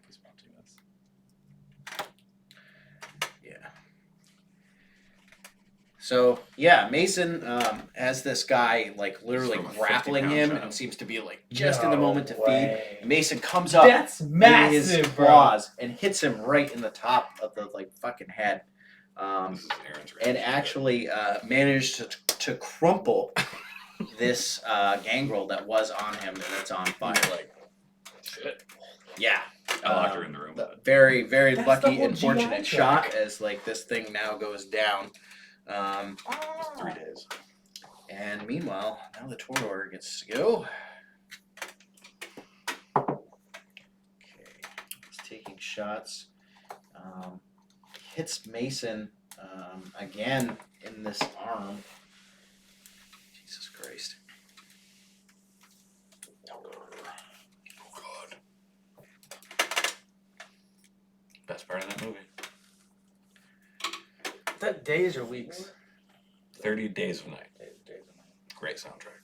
He's watching this. Yeah. So yeah, Mason has this guy like literally From a grappling 50-pound him giant. and seems to be like just in the moment to feed. way. Mason comes up That's with his massive, bro. claws and hits him right in the top of the like fucking head. This is Aaron's And range. actually managed to crumple this gangrel that was on him and it's on fire. Like, shit. Yeah. I locked her in the room. Very, very That's lucky the whole and fortunate GI shot track. as like this thing now goes down. 3 days. And meanwhile, now the Tordor gets to go. Okay, he's taking shots. Hits Mason again in this arm. Jesus Christ. Oh god. Best part of that movie. Is that days or weeks? 30 Days of Night. Days. Great soundtrack.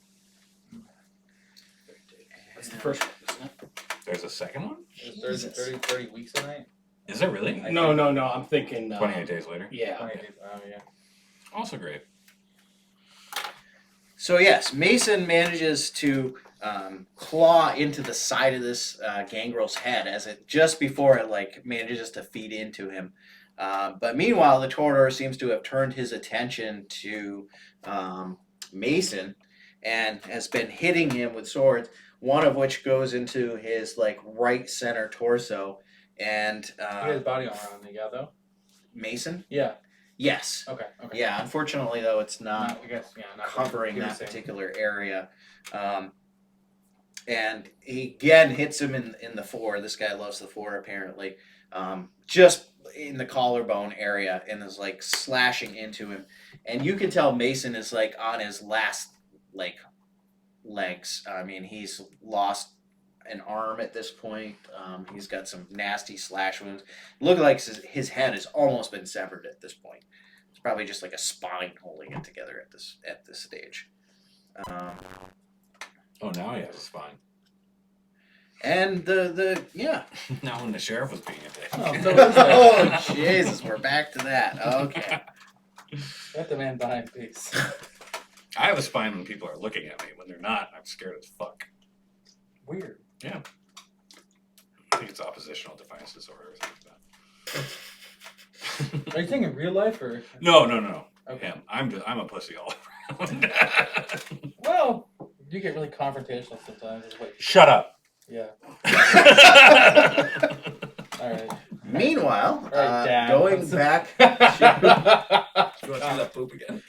That's the first one, isn't it? There's a second one? There's 30 weeks a night? Is there really? No. I'm thinking. 28 Days Later. Yeah. 20 days. Oh, yeah. Also great. So yes, Mason manages to claw into the side of this gangrel's head as it just before it like manages to feed into him. But meanwhile, the Tordor seems to have turned his attention to Mason and has been hitting him with swords. One of which goes into his like right center torso, and He has body armor on the guy, though? Mason. Yeah. Yes. Okay. Yeah. Unfortunately, though, it's not I guess, yeah. Not covering that piercing. particular area. And he again hits him in the fore. This guy loves the fore apparently. Just in the collarbone area and is like slashing into him. And you can tell Mason is like on his last like legs. I mean, he's lost an arm at this point. He's got some nasty slash wounds. Look like his head has almost been severed at this point. It's probably just like a spine holding it together at this stage. Oh, now he has a spine. And the yeah. Now when the sheriff was being a dick. Oh, so is that. Oh Jesus, we're back to that. Okay. Let the man die in peace. I have a spine when people are looking at me. When they're not, I'm scared as fuck. Weird. I think it's oppositional defiance disorder or something like that. Are you thinking real life or? No. Okay. Him. I'm a pussy all around. Well, you get really confrontational sometimes. Is what. Shut up. Yeah. All right. Meanwhile, All right, Dad. going back You want to see that poop again?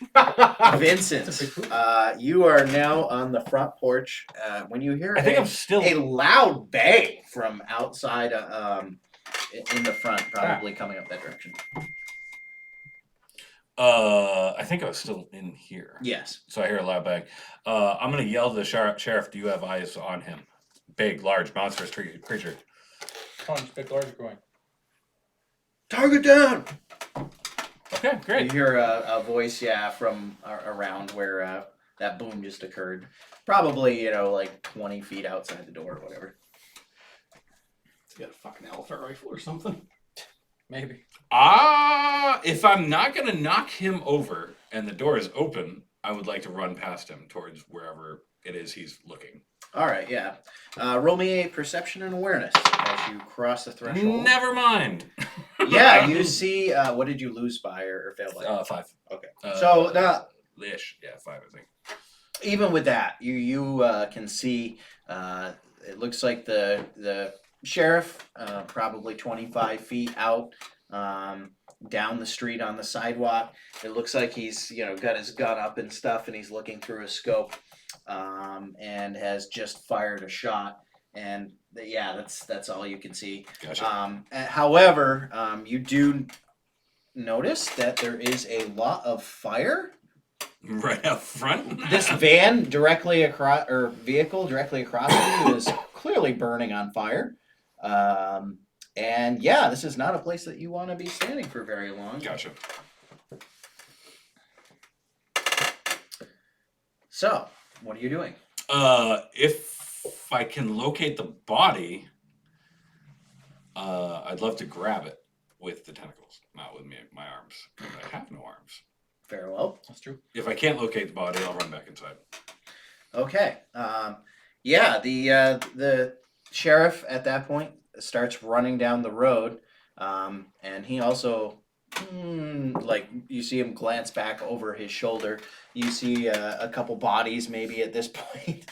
Vincent, you are now on the front porch. When you hear I think I'm still. a loud bang from outside, in the front, probably coming up that direction. I think I was still in here. Yes. So I hear a loud bang. I'm gonna yell to the sheriff. Do you have eyes on him? Big, large, monstrous creature. Come on, just pick larger going. Target down. Okay, You great. hear a voice, from around where that boom just occurred. Probably, like 20 feet outside the door or whatever. He's got a fucking elephant rifle or something. Maybe. If I'm not gonna knock him over and the door is open, I would like to run past him towards wherever it is he's looking. All right, yeah. Roll me a perception and awareness as you cross the threshold. Never mind. Yeah, you see. What did you lose by or fail by? 5. Okay. Uh, So now, Ish. Yeah, 5, I think. even with that, you can see. It looks like the sheriff, probably 25 feet out, down the street on the sidewalk. It looks like he's got his gun up and stuff, and he's looking through his scope, and has just fired a shot. And that's all you can see. Gotcha. However, you do notice that there is a lot of fire. Right up front. This van directly across, or vehicle directly across from you, is clearly burning on fire. And this is not a place that you want to be standing for very long. Gotcha. So, what are you doing? If I can locate the body, I'd love to grab it with the tentacles, not with my arms. I have no arms. Very well. That's true. If I can't locate the body, I'll run back inside. Okay. The sheriff at that point starts running down the road, and he also, you see him glance back over his shoulder. You see a couple bodies maybe at this point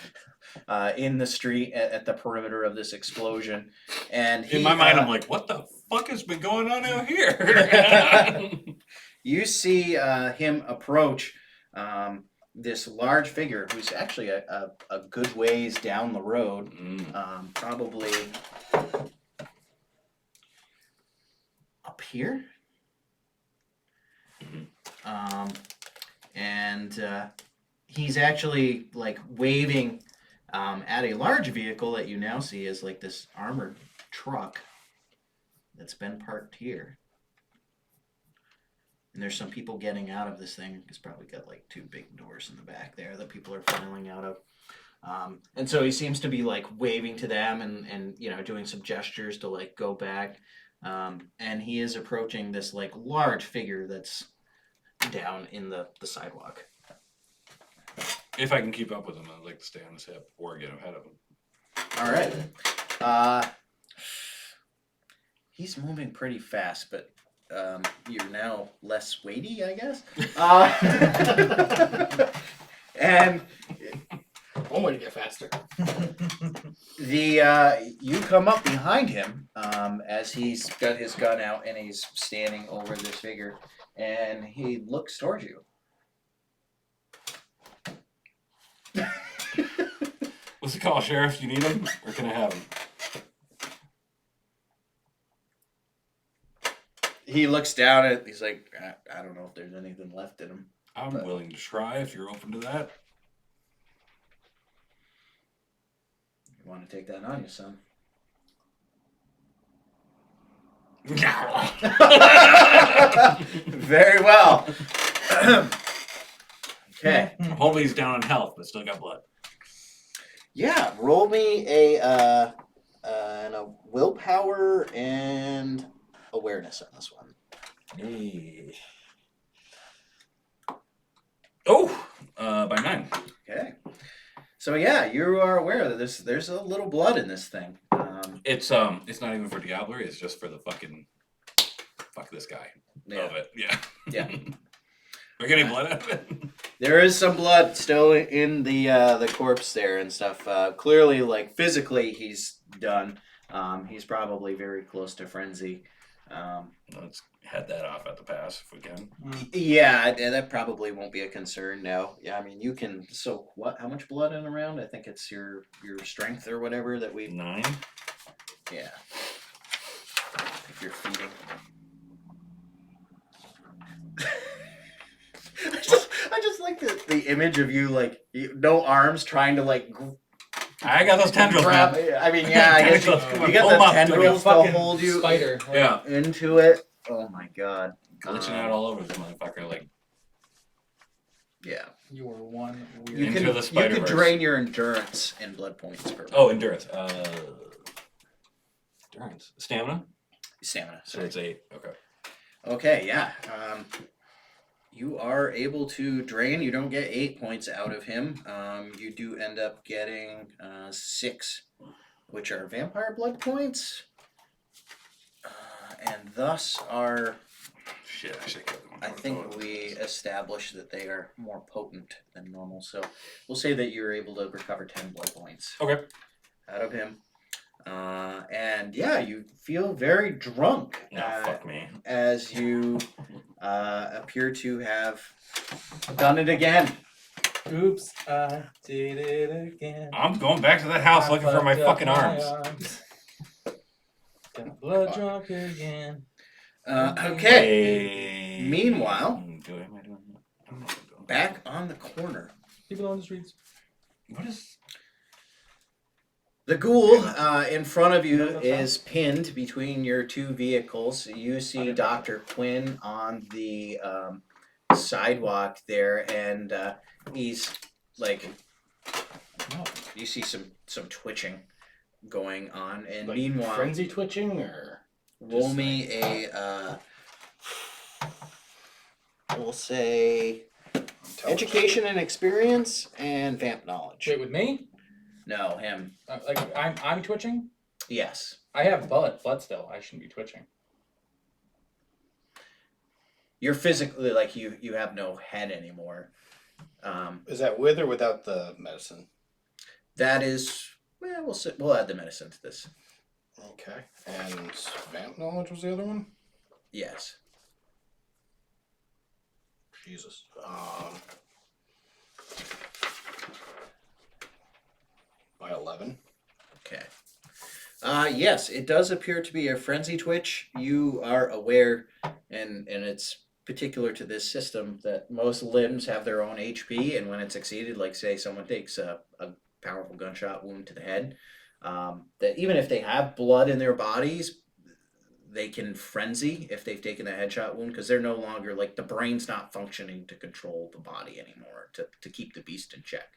in the street at the perimeter of this explosion. And In my mind, I'm like, what the fuck has been going on out here? you see him approach this large figure who's actually a good ways down the road, probably up here. And he's actually like waving at a large vehicle that you now see as like this armored truck that's been parked here. And there's some people getting out of this thing. It's probably got like 2 big doors in the back there that people are filing out of. And so he seems to be like waving to them and doing some gestures to like go back. And he is approaching this like large figure that's down in the sidewalk. If I can keep up with him, I'd like to stay on his hip or get ahead of him. All right. He's moving pretty fast, but you're now less weighty, I guess. And One way to get faster. you come up behind him as he's got his gun out and he's standing over this figure, and he looks towards you. What's the call, Sheriff? You need him, or can I have him? He looks down at. He's like, I don't know if there's anything left in him. I'm willing to try if you're open to that. You want to take that on you, son? Very well. Okay. I'm hoping he's down on health, but still got blood. Yeah, roll me a willpower and awareness on this one. Hey. So yeah, you are aware that there's a little blood in this thing. It's not even for Diablerie. It's just for the fucking fuck this guy Yeah. of it. Yeah. Yeah. We're getting blood out of it. There is some blood still in the corpse there and stuff. Clearly, like physically, he's done. He's probably very close to frenzy. Let's head that off at the pass if we can. Yeah, that probably won't be a concern now. Yeah, I mean, you can. So what? How much blood in a round? I think it's your strength or whatever that we. 9. Yeah. If you're feeding. I just like the image of you like no arms trying to like I got those tendrils, grab. man. I mean, yeah, I guess Tendrils, come you on, get pull the 'em up, do tendrils like a to hold you Spider. Yeah. into it. Oh my god. Glitching out all over this motherfucker. Like, Yeah. You are one weird. You Into can the you Spider-Verse. can drain your endurance in blood points per oh, endurance. Endurance. Stamina? stamina. So it's 8. Okay. Okay, yeah. You are able to drain. You don't get 8 points out of him. You do end up getting 6, which are vampire blood points. And thus are, Shit, I should have kept them. I think we established that they are more potent than normal. So we'll say that you're able to recover 10 blood points Okay. out of him. And yeah, you feel very drunk. Nah, fuck me. As you appear to have done it again. Oops, I did it again. I'm going back to that house looking for my fucking arms. Got blood drunk again. Okay. Meanwhile, Do I, am I doing that? I don't know if I'm doing that. back on the corner, People on the streets. What is. the ghoul in front of you No, that's is pinned between your two vehicles. You see Okay. Dr. Quinn on the sidewalk there, and he's like, No. you see some twitching going on, and Like meanwhile, frenzy twitching or roll just me a, we'll say, education and experience and vamp knowledge. Wait, with me? No, him. Like I'm twitching. Yes. I have blood still. I shouldn't be twitching. You're physically, like, you have no head anymore. Is that with or without the medicine? That is, well, we'll add the medicine to this. Okay. And vamp knowledge was the other one? Yes. Jesus. By 11. Okay. Yes, it does appear to be a frenzy twitch. You are aware, and it's particular to this system, that most limbs have their own HP, and when it's exceeded, like say someone takes a powerful gunshot wound to the head, that even if they have blood in their bodies, they can frenzy if they've taken a headshot wound, because they're no longer, like, the brain's not functioning to control the body anymore, to keep the beast in check.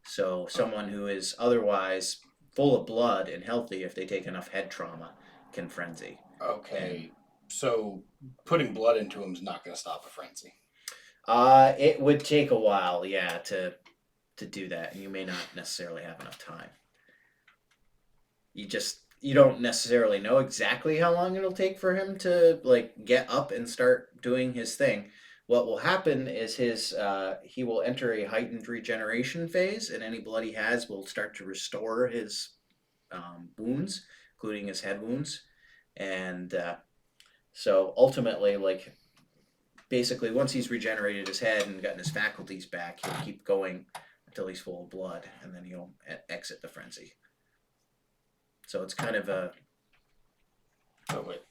So someone who is otherwise full of blood and healthy, if they take enough head trauma, can frenzy. Okay. So putting blood into him is not going to stop a frenzy. It would take a while, yeah, to do that, and you may not necessarily have enough time. You don't necessarily know exactly how long it'll take for him to, like, get up and start doing his thing. What will happen is he will enter a heightened regeneration phase, and any blood he has will start to restore his wounds, including his head wounds. And so ultimately, like, basically, once he's regenerated his head and gotten his faculties back, he'll keep going until he's full of blood, and then he'll exit the frenzy. So it's kind of a... So wait.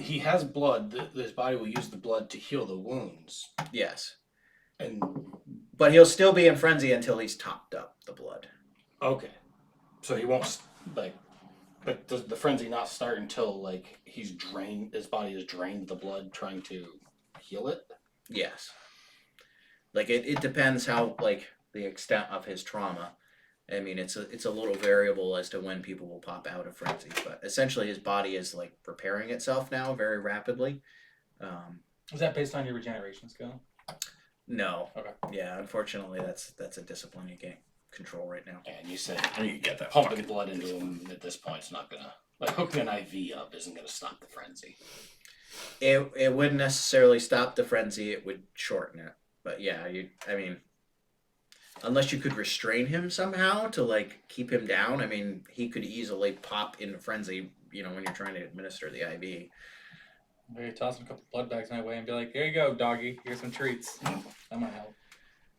He has blood. His body will use the blood to heal the wounds. Yes. And But he'll still be in frenzy until he's topped up the blood. okay. So he won't like. But does the frenzy not start until like he's drained? His body has drained the blood, trying to heal it. Yes. Like, it depends how, like, the extent of his trauma. I mean, it's a little variable as to when people will pop out of frenzy, but essentially his body is, like, repairing itself now very rapidly. Is that based on your regeneration skill? No. Okay. Yeah, unfortunately, that's a discipline you can't control right now. And you said I think you get that. pumping fucking- blood into him at this point is not gonna, like hooking an IV up isn't gonna stop the frenzy. It wouldn't necessarily stop the frenzy. It would shorten it. But yeah, I mean, unless you could restrain him somehow to like keep him down. I mean, he could easily pop into frenzy. You know, when you're trying to administer the IV. Maybe toss him a couple blood bags my way and be like, "Here you go, doggy. Here's some treats." That might help.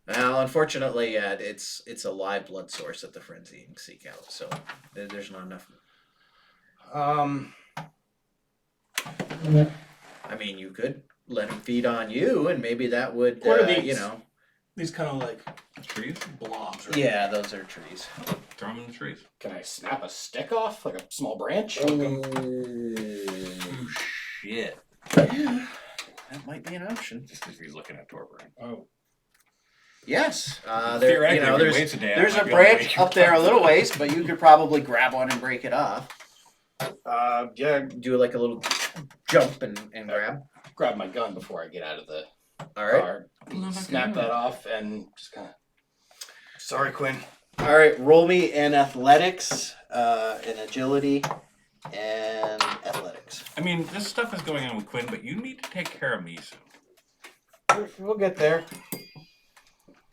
Well, unfortunately, yeah, it's a live blood source that the frenzy can seek out. So there's not enough. I mean, you could let him feed on you, and maybe that would, What are these? you know. These kind of like Trees? blobs. Right? Yeah, those are trees. Throw them in the trees. Can I snap a stick off, like a small branch? Oh, Shit. yeah, that might be an option. Just because he's looking at Torber. Oh, Yes, there, Theoretically, you know, if he there's waits a day, I there's might a be able to branch make him up there a come. little ways, but you could probably grab one and break it off. Yeah. Do like a little jump and grab. Grab my gun before I get out of the All right. car. Snap that off and just kind of. Sorry, Quinn. All right. Roll me in athletics, in agility, and athletics. I mean, this stuff is going on with Quinn, but you need to take care of me soon. We'll get there.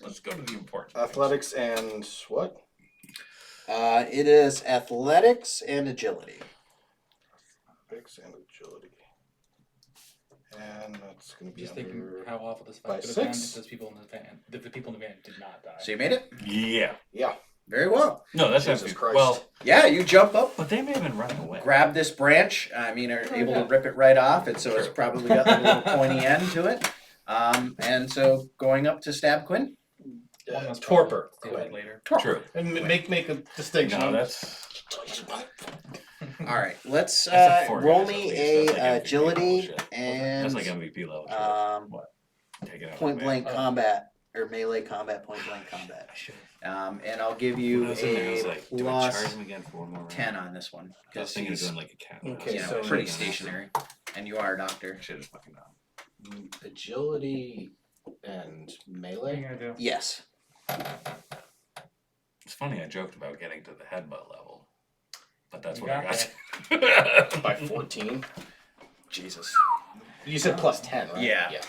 Let's go to the important things. Athletics and what? It is athletics and agility. Athletics and agility. And that's going to be just thinking under... how awful this by fight could have been 6. if those people in the van, if the people in the van did not die. So you made it. Yeah. Yeah. Very well. No, that's Jesus actually Christ. well, Yeah, you jump up, but they may have been running away. grab this branch. I mean, are Oh, able yeah. to rip it right off, and so it's Sure. probably got a little pointy end to it. And so going up to stab Quinn. One was Torpor. probably deal with later. True. And make a distinction. No, that's All right, let's That's a 4 roll guys at me least. a That's like MVP level agility shit. and That's like MVP level. shit. Take it out. point man. blank Oh. combat or melee combat, point blank combat. And I'll give When you I was in there, I was a like, do I charge plus him again for one more round? 10 on this one I was because thinking of he's doing like a cat. Okay, you know so pretty it's- stationary, and you are a doctor. I should have fucking done. Agility and What are you melee. gonna do? Yes. It's funny, I joked about getting to the headbutt level, but that's You what I got got. By 14. Jesus. You said plus 10, right? Yeah. Yeah.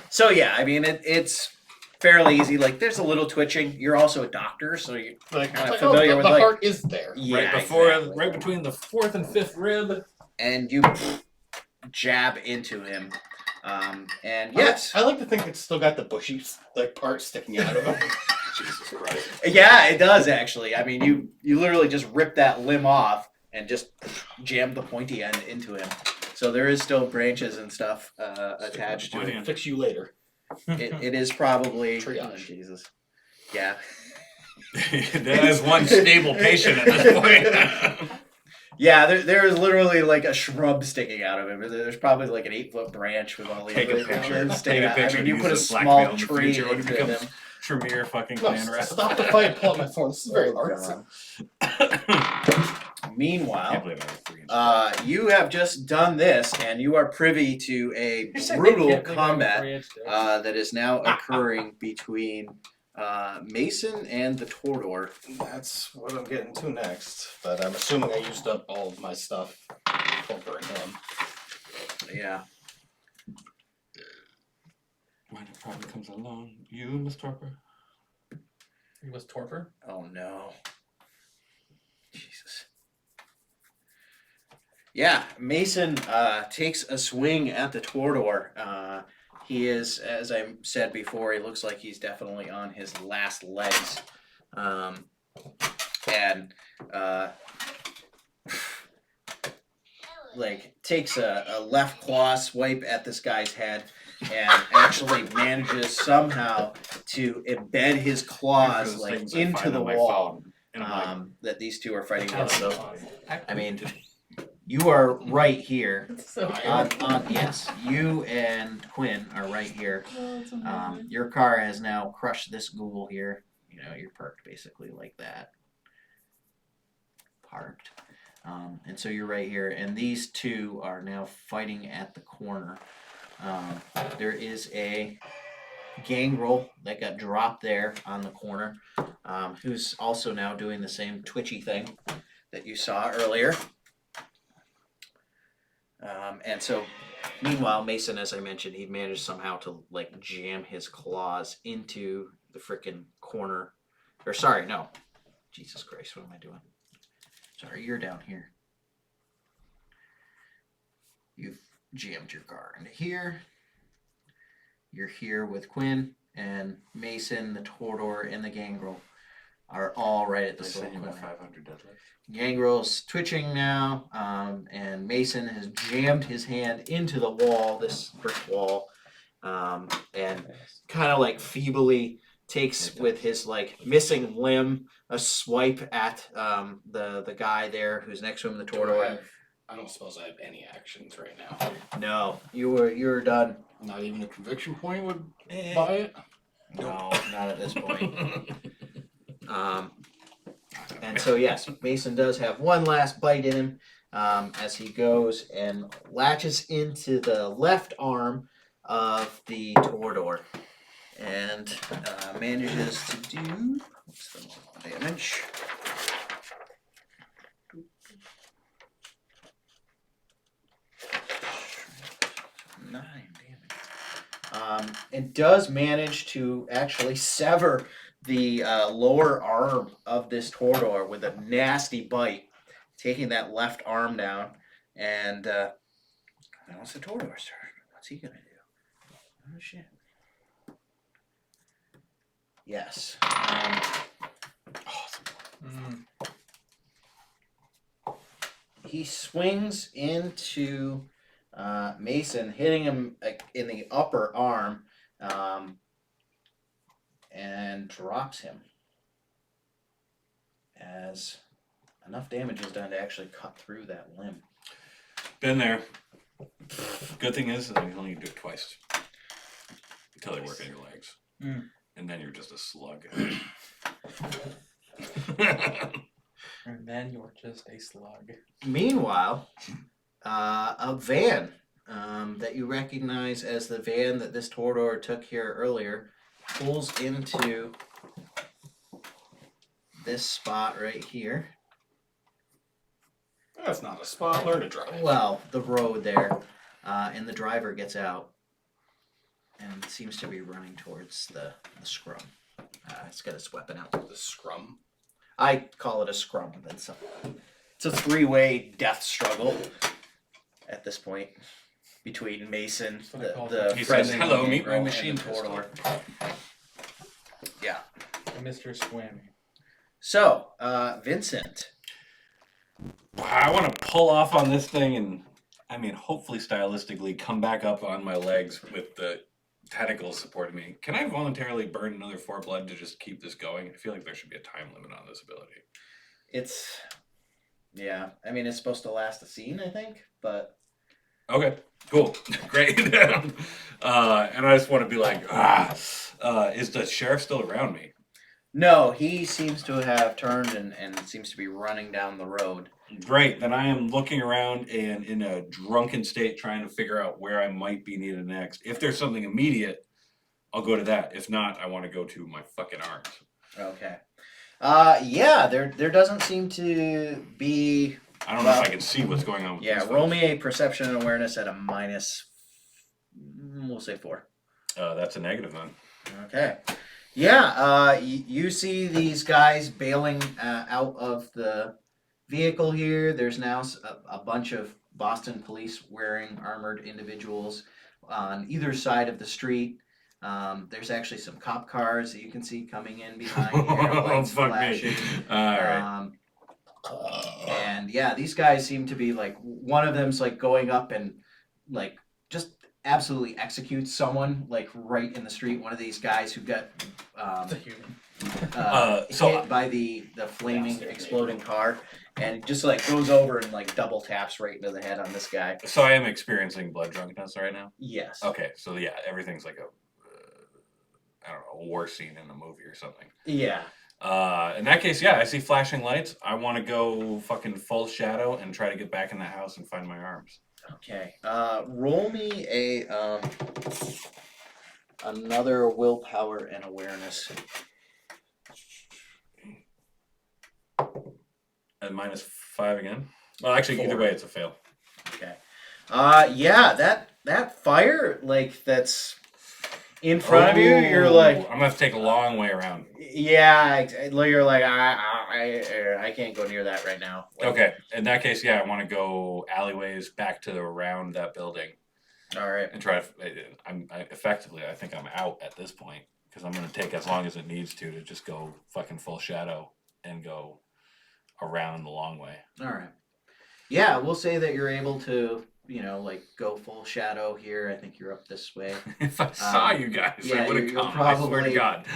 So yeah, I mean it's fairly easy. Like there's a little twitching. You're also a doctor, so you Like, Kinda like, familiar the with, like- heart is there. yeah, right before, exactly. right between the 4th and 5th rib. And you jab into him. And yes, I like to think it's still got the bushy like part sticking out of it. Jesus Christ. yeah, it does actually. I mean, you literally just rip that limb off and just jam the pointy end into him. So there is still branches and stuff attached to Pointy it. end. Fix you later. It is probably Triage. oh, Jesus. Yeah. That is one stable patient at this point. Yeah, there is literally like a shrub sticking out of him. There's probably like an 8-foot branch with all these Take a little picture. limbs Take sticking a out. picture I mean, and you use put a as blackmail small in the tree future when it into becomes them. Tremere fucking No, clan rep. stop the fight. Pull out my phone. This is very artsy. Can't Meanwhile, believe I was 3 inches. you have just done this, and you are privy to a Can't brutal believe I'm combat 3 inch dick. that is now occurring between Mason and the Tordor. That's what I'm getting to next. But I'm assuming I used up all of my stuff covering him. Yeah. When it probably comes along, you, Miss Torper. He was torpor. Oh no. Jesus. Yeah, Mason takes a swing at the Tordor. He is, as I said before, he looks like he's definitely on his last legs. And like takes a left claw swipe at this guy's head and actually manages somehow to embed his claws Those like things I into find the on my wall. phone, and I'm like, That these two are fighting That's against. so So, awesome. I mean, you are right here. It's so Yes, you and Quinn are right here. Your car has now crushed this ghoul here. You know, you're parked basically like that. Parked. And so you're right here, and these two are now fighting at the corner. There is a Gangrel that got dropped there on the corner, who's also now doing the same twitchy thing that you saw earlier. And so, meanwhile, Mason, as I mentioned, he managed somehow to like jam his claws into the frickin' corner. Or sorry, no. Jesus Christ, what am I doing? Sorry, you're down here. You've jammed your car into here. You're here with Quinn and Mason, the Tordor, and the Gangrel are all right at this little corner. 500 deadlifts. Gangrel's twitching now, and Mason has jammed his hand into the wall, this brick wall, and kind of like feebly takes with his like missing limb a swipe at the guy there who's next to him, the Tordor. I don't suppose I have any actions right now. No, you're done. Not even a conviction point would buy it. No, not at this point. And so yes, Mason does have one last bite in him as he goes and latches into the left arm of the Tordor and manages to do what's the normal damage? And does manage to actually sever the lower arm of this Tordor with a nasty bite, taking that left arm down. And now it's the Tordor's turn. What's he gonna do? Oh shit. Yes. He swings into Mason, hitting him in the upper arm, and drops him as enough damage is done to actually cut through that limb. Been there. Good thing is, you only do it twice until they work on your legs, and then you're just a slug. And then you're just a slug. Meanwhile, a van that you recognize as the van that this Tordor took here earlier pulls into this spot right here. That's not a spot. Learn to drive. Well, the road there, and the driver gets out and seems to be running towards the scrum. It's got its weapon out. The scrum. I call it a scrum. It's a three-way death struggle at this point between Mason, what I call the He says, president, "Hello, meet my and machine the Tordor. Yeah. Mr. Swammy. So, Vincent. I want to pull off on this thing and, I mean, hopefully stylistically come back up on my legs with the tentacles supporting me. Can I voluntarily burn another 4 blood to just keep this going? I feel like there should be a time limit on this ability. Yeah, I mean, it's supposed to last a scene, I think, but... Okay, cool, great. And I just want to be like, is the sheriff still around me? No, he seems to have turned and seems to be running down the road. Great, then I am looking around and in a drunken state trying to figure out where I might be needed next. If there's something immediate, I'll go to that. If not, I want to go to my fucking arms. Okay. Yeah, there doesn't seem to be... I don't know if I can see what's going on with Yeah, these roll folks. me a perception and awareness at a minus... We'll say 4. That's a negative then. Okay. Yeah, you see these guys bailing out of the vehicle here. There's now a bunch of Boston police wearing armored individuals on either side of the street. There's actually some cop cars that you can see coming in behind here, lights Fuck flashing. me. Alright. And yeah, these guys seem to be like, one of them's like going up and like just absolutely executes someone like right in the street. One of these guys who got It's a human. hit by the flaming exploding car and just like goes over and like double taps right into the head on this guy. So I am experiencing blood drunkenness right now? Yes. Okay, so yeah, everything's like I don't know, a war scene in a movie or something. Yeah. In that case, yeah, I see flashing lights. I want to go fucking full shadow and try to get back in the house and find my arms. Okay. Roll me a another willpower and awareness. And -5 again. Well, actually, either 4. way, it's a fail. Okay. Yeah, that fire like that's in front of you. You're like, I'm gonna have to take a long way around. yeah, you're like, I can't go near that right now. Like, Okay, in that case, yeah, I want to go alleyways back to around that building all right. and try to. I think I'm out at this point because I'm gonna take as long as it needs to just go fucking full shadow and go around the long way. All right. Yeah, we'll say that you're able to, like go full shadow here. I think you're up this way. If I saw you guys, yeah, I would have you're come. I swear to probably- God.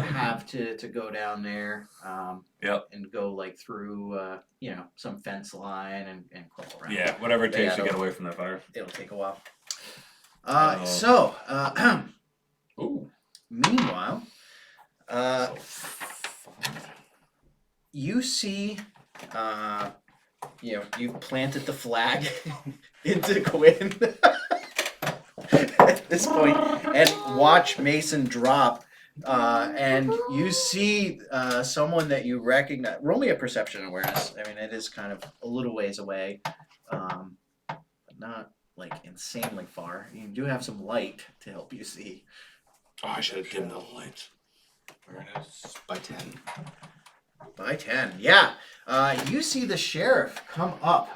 Have to go down there. Yep. And go like through, some fence line and crawl around. Yeah, whatever it takes to Yeah, get away from that fire. It'll take a while. Oh. Ooh. Meanwhile, So, you see, you've planted the flag into Quinn at this point, and watch Mason drop. And you see someone that you recognize. Roll me a perception awareness. I mean, it is kind of a little ways away, but not like insanely far. You do have some light to help you see. oh, I should have dimmed the lights. Awareness by 10. By 10, yeah. You see the sheriff come up.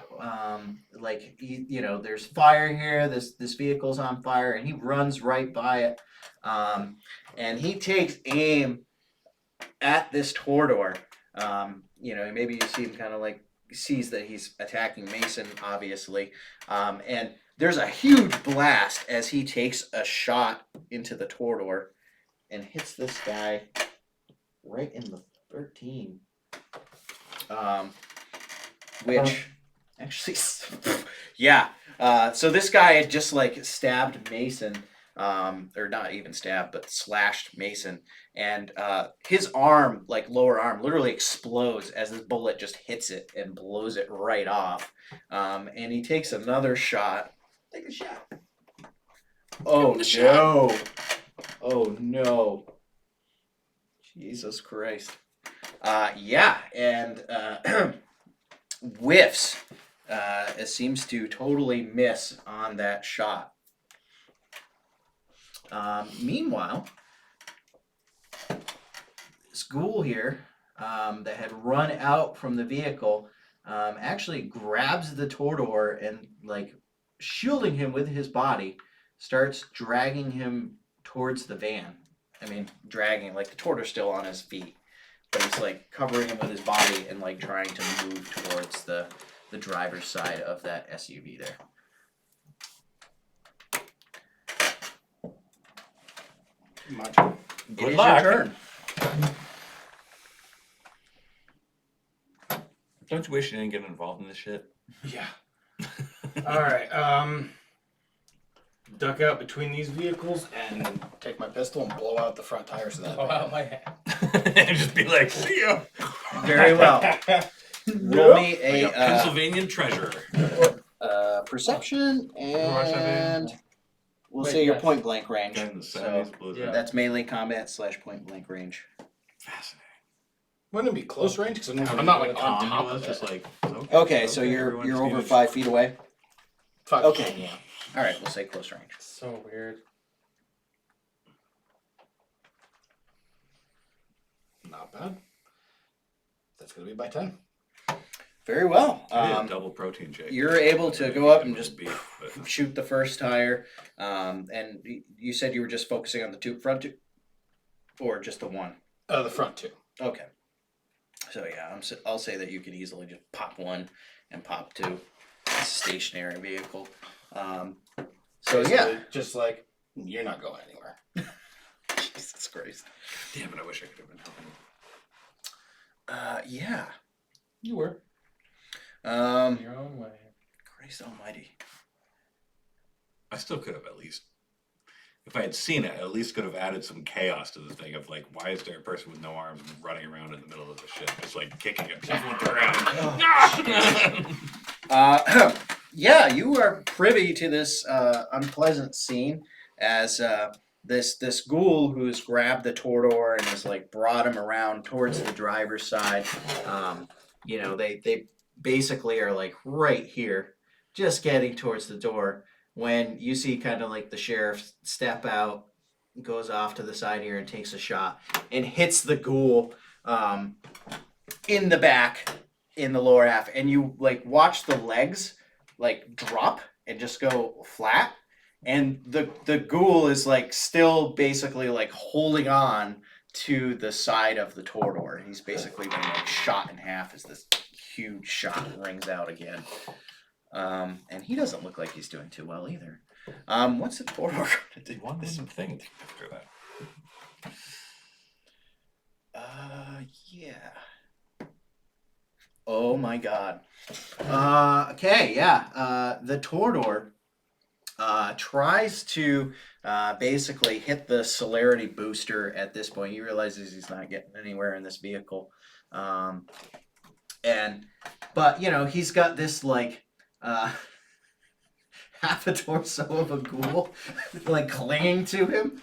There's fire here. This vehicle's on fire, and he runs right by it. And he takes aim at this Tordor. Maybe you see him kind of like sees that he's attacking Mason, obviously. And there's a huge blast as he takes a shot into the Tordor and hits this guy right in the 13. Which actually, yeah. So this guy had just like stabbed Mason, or not even stabbed, but slashed Mason, and his arm, like lower arm, literally explodes as this bullet just hits it and blows it right off. And he takes another shot. Take a shot. Oh him the no! shot. Oh no! Jesus Christ! Yeah, and whiffs. It seems to totally miss on that shot. Meanwhile, this ghoul here that had run out from the vehicle actually grabs the Tordor and, like, shielding him with his body, starts dragging him towards the van. I mean, dragging, like, the Tordor's still on his feet, but he's, like, covering him with his body and, like, trying to move towards the driver's side of that SUV there. My turn. It Good is luck. your turn. Don't you wish you didn't get involved in this shit? Yeah. All right. Duck out between these vehicles and take my pistol and blow out the front tires of that. Blow van. out my head. And just be like, see ya. Very well. Roll me Like a a Pennsylvania treasure. perception and we'll Wait, say your yes. point blank range. Guy in the So 70s blows yeah. up. that's melee combat / point blank range. Fascinating. Wouldn't it be close range? Because I'm not like on top of just it. like Okay, so you're everyone's over huge. 5 feet away. Okay. Yeah. All right, we'll say close range. So weird. Not bad. That's gonna be by 10. Very well. I need a double protein shake. You're able to go up and just beef, but shoot the first tire. And you said you were just focusing on the front two, or just the one. The front two. Okay. So yeah, I'll say that you could easily just pop one and pop two. It's a stationary vehicle. So yeah. Basically, just like you're not going anywhere. Jesus Christ. damn it, I wish I could have been helping. Yeah. You were. In Um, your own way. Christ Almighty. I still could have at least, if I had seen it, I at least could have added some chaos to the thing of like, why is there a person with no arms running around in the middle of the shit, just like kicking himself on the ground? Yeah, you are privy to this unpleasant scene as this ghoul who's grabbed the Tordor and has like brought him around towards the driver's side. You know, they basically are like right here, just getting towards the door when you see kind of like the sheriff step out, goes off to the side here and takes a shot and hits the ghoul in the back in the lower half, and you like watch the legs like drop and just go flat, and the ghoul is like still basically like holding on to the side of the Tordor. He's basically been like shot in half as this huge shot rings out again. And he doesn't look like he's doing too well either. What's the Tordor going to do? One thing after that. Yeah. Oh my god. Okay, yeah. The Tordor tries to basically hit the celerity booster at this point. He realizes he's not getting anywhere in this vehicle. But you know, he's got this like half a torso of a ghoul like clinging to him.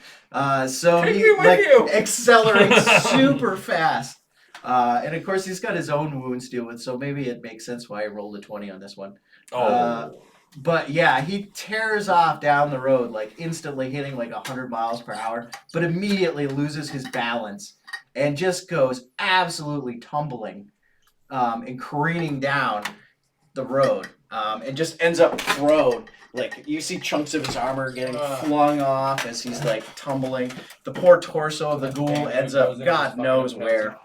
So Take he me with like you! accelerates super fast. And of course he's got his own wounds to deal with, so maybe it makes sense why I rolled a 20 on this one. But yeah, he tears off down the road, like instantly hitting like 100 miles per hour, but immediately loses his balance and just goes absolutely tumbling and careening down the road, and just ends up thrown. Like you see chunks of his armor getting flung off as he's like tumbling. The poor torso of the ghoul ends up God knows where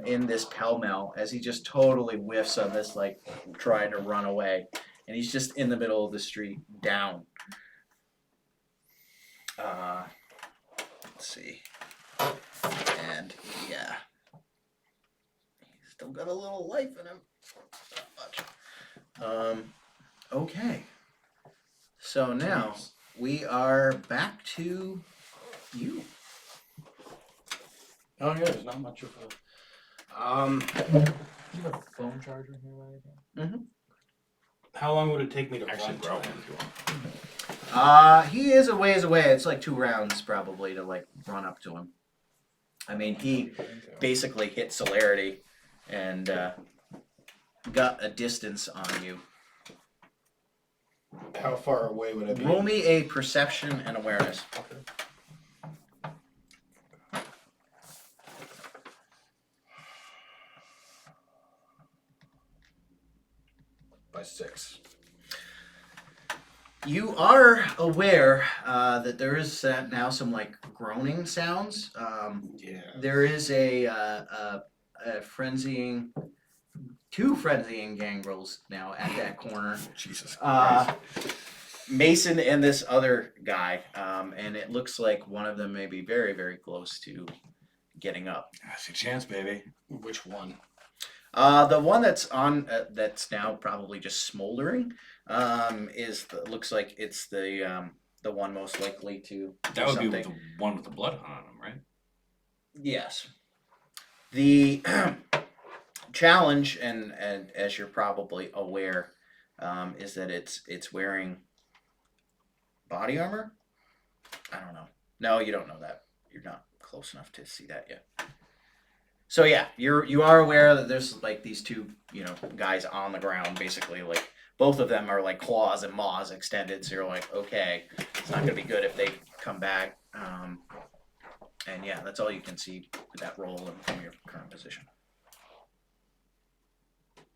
in this pell-mell as he just totally whiffs on this like trying to run away. And he's just in the middle of the street, down. Let's see. And yeah. He's still got a little life in him. Not much. Okay. So now we are back to you. Oh yeah, there's not much of a. Do you have a phone charger here by any chance? How long would it take me to Actually, run grow to one him? if you want. He is a ways away. It's like 2 rounds probably to like run up to him. I mean, he basically hit celerity and got a distance on you. How far away would I be? Roll me a perception and awareness. By 6. You are aware that there is now some like groaning sounds. Yeah. There is a frenzying, 2 frenzying gangrels now at that corner. Jesus Uh, Christ. Mason and this other guy, and it looks like one of them may be very, very close to getting up. That's your chance, baby. Which one? The one that's on that's now probably just smoldering looks like it's the one most likely to do That would something. be with the one with the blood on him, right? Yes. The challenge, and as you're probably aware, is that it's wearing body armor. I don't know. No, you don't know that. You're not close enough to see that yet. So yeah, you are aware that there's like these 2, guys on the ground, basically like both of them are like claws and maws extended. So you're like, okay, it's not gonna be good if they come back. And yeah, that's all you can see with that roll and from your current position.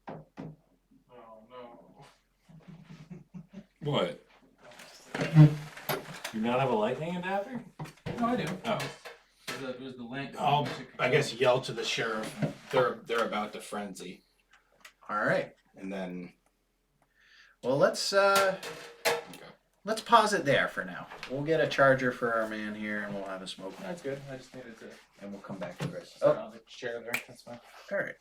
Oh no. What? You not have a lightning adapter? No, I do. Oh. It was the length. I'll, I guess, yell to the sheriff. They're about to frenzy, All right. and then Well, let's pause it there for now. We'll get a charger for our man here, and we'll have a smoke, That's good. I just needed to and we'll come back to Chris. sit on the chair there. That's fine. All right.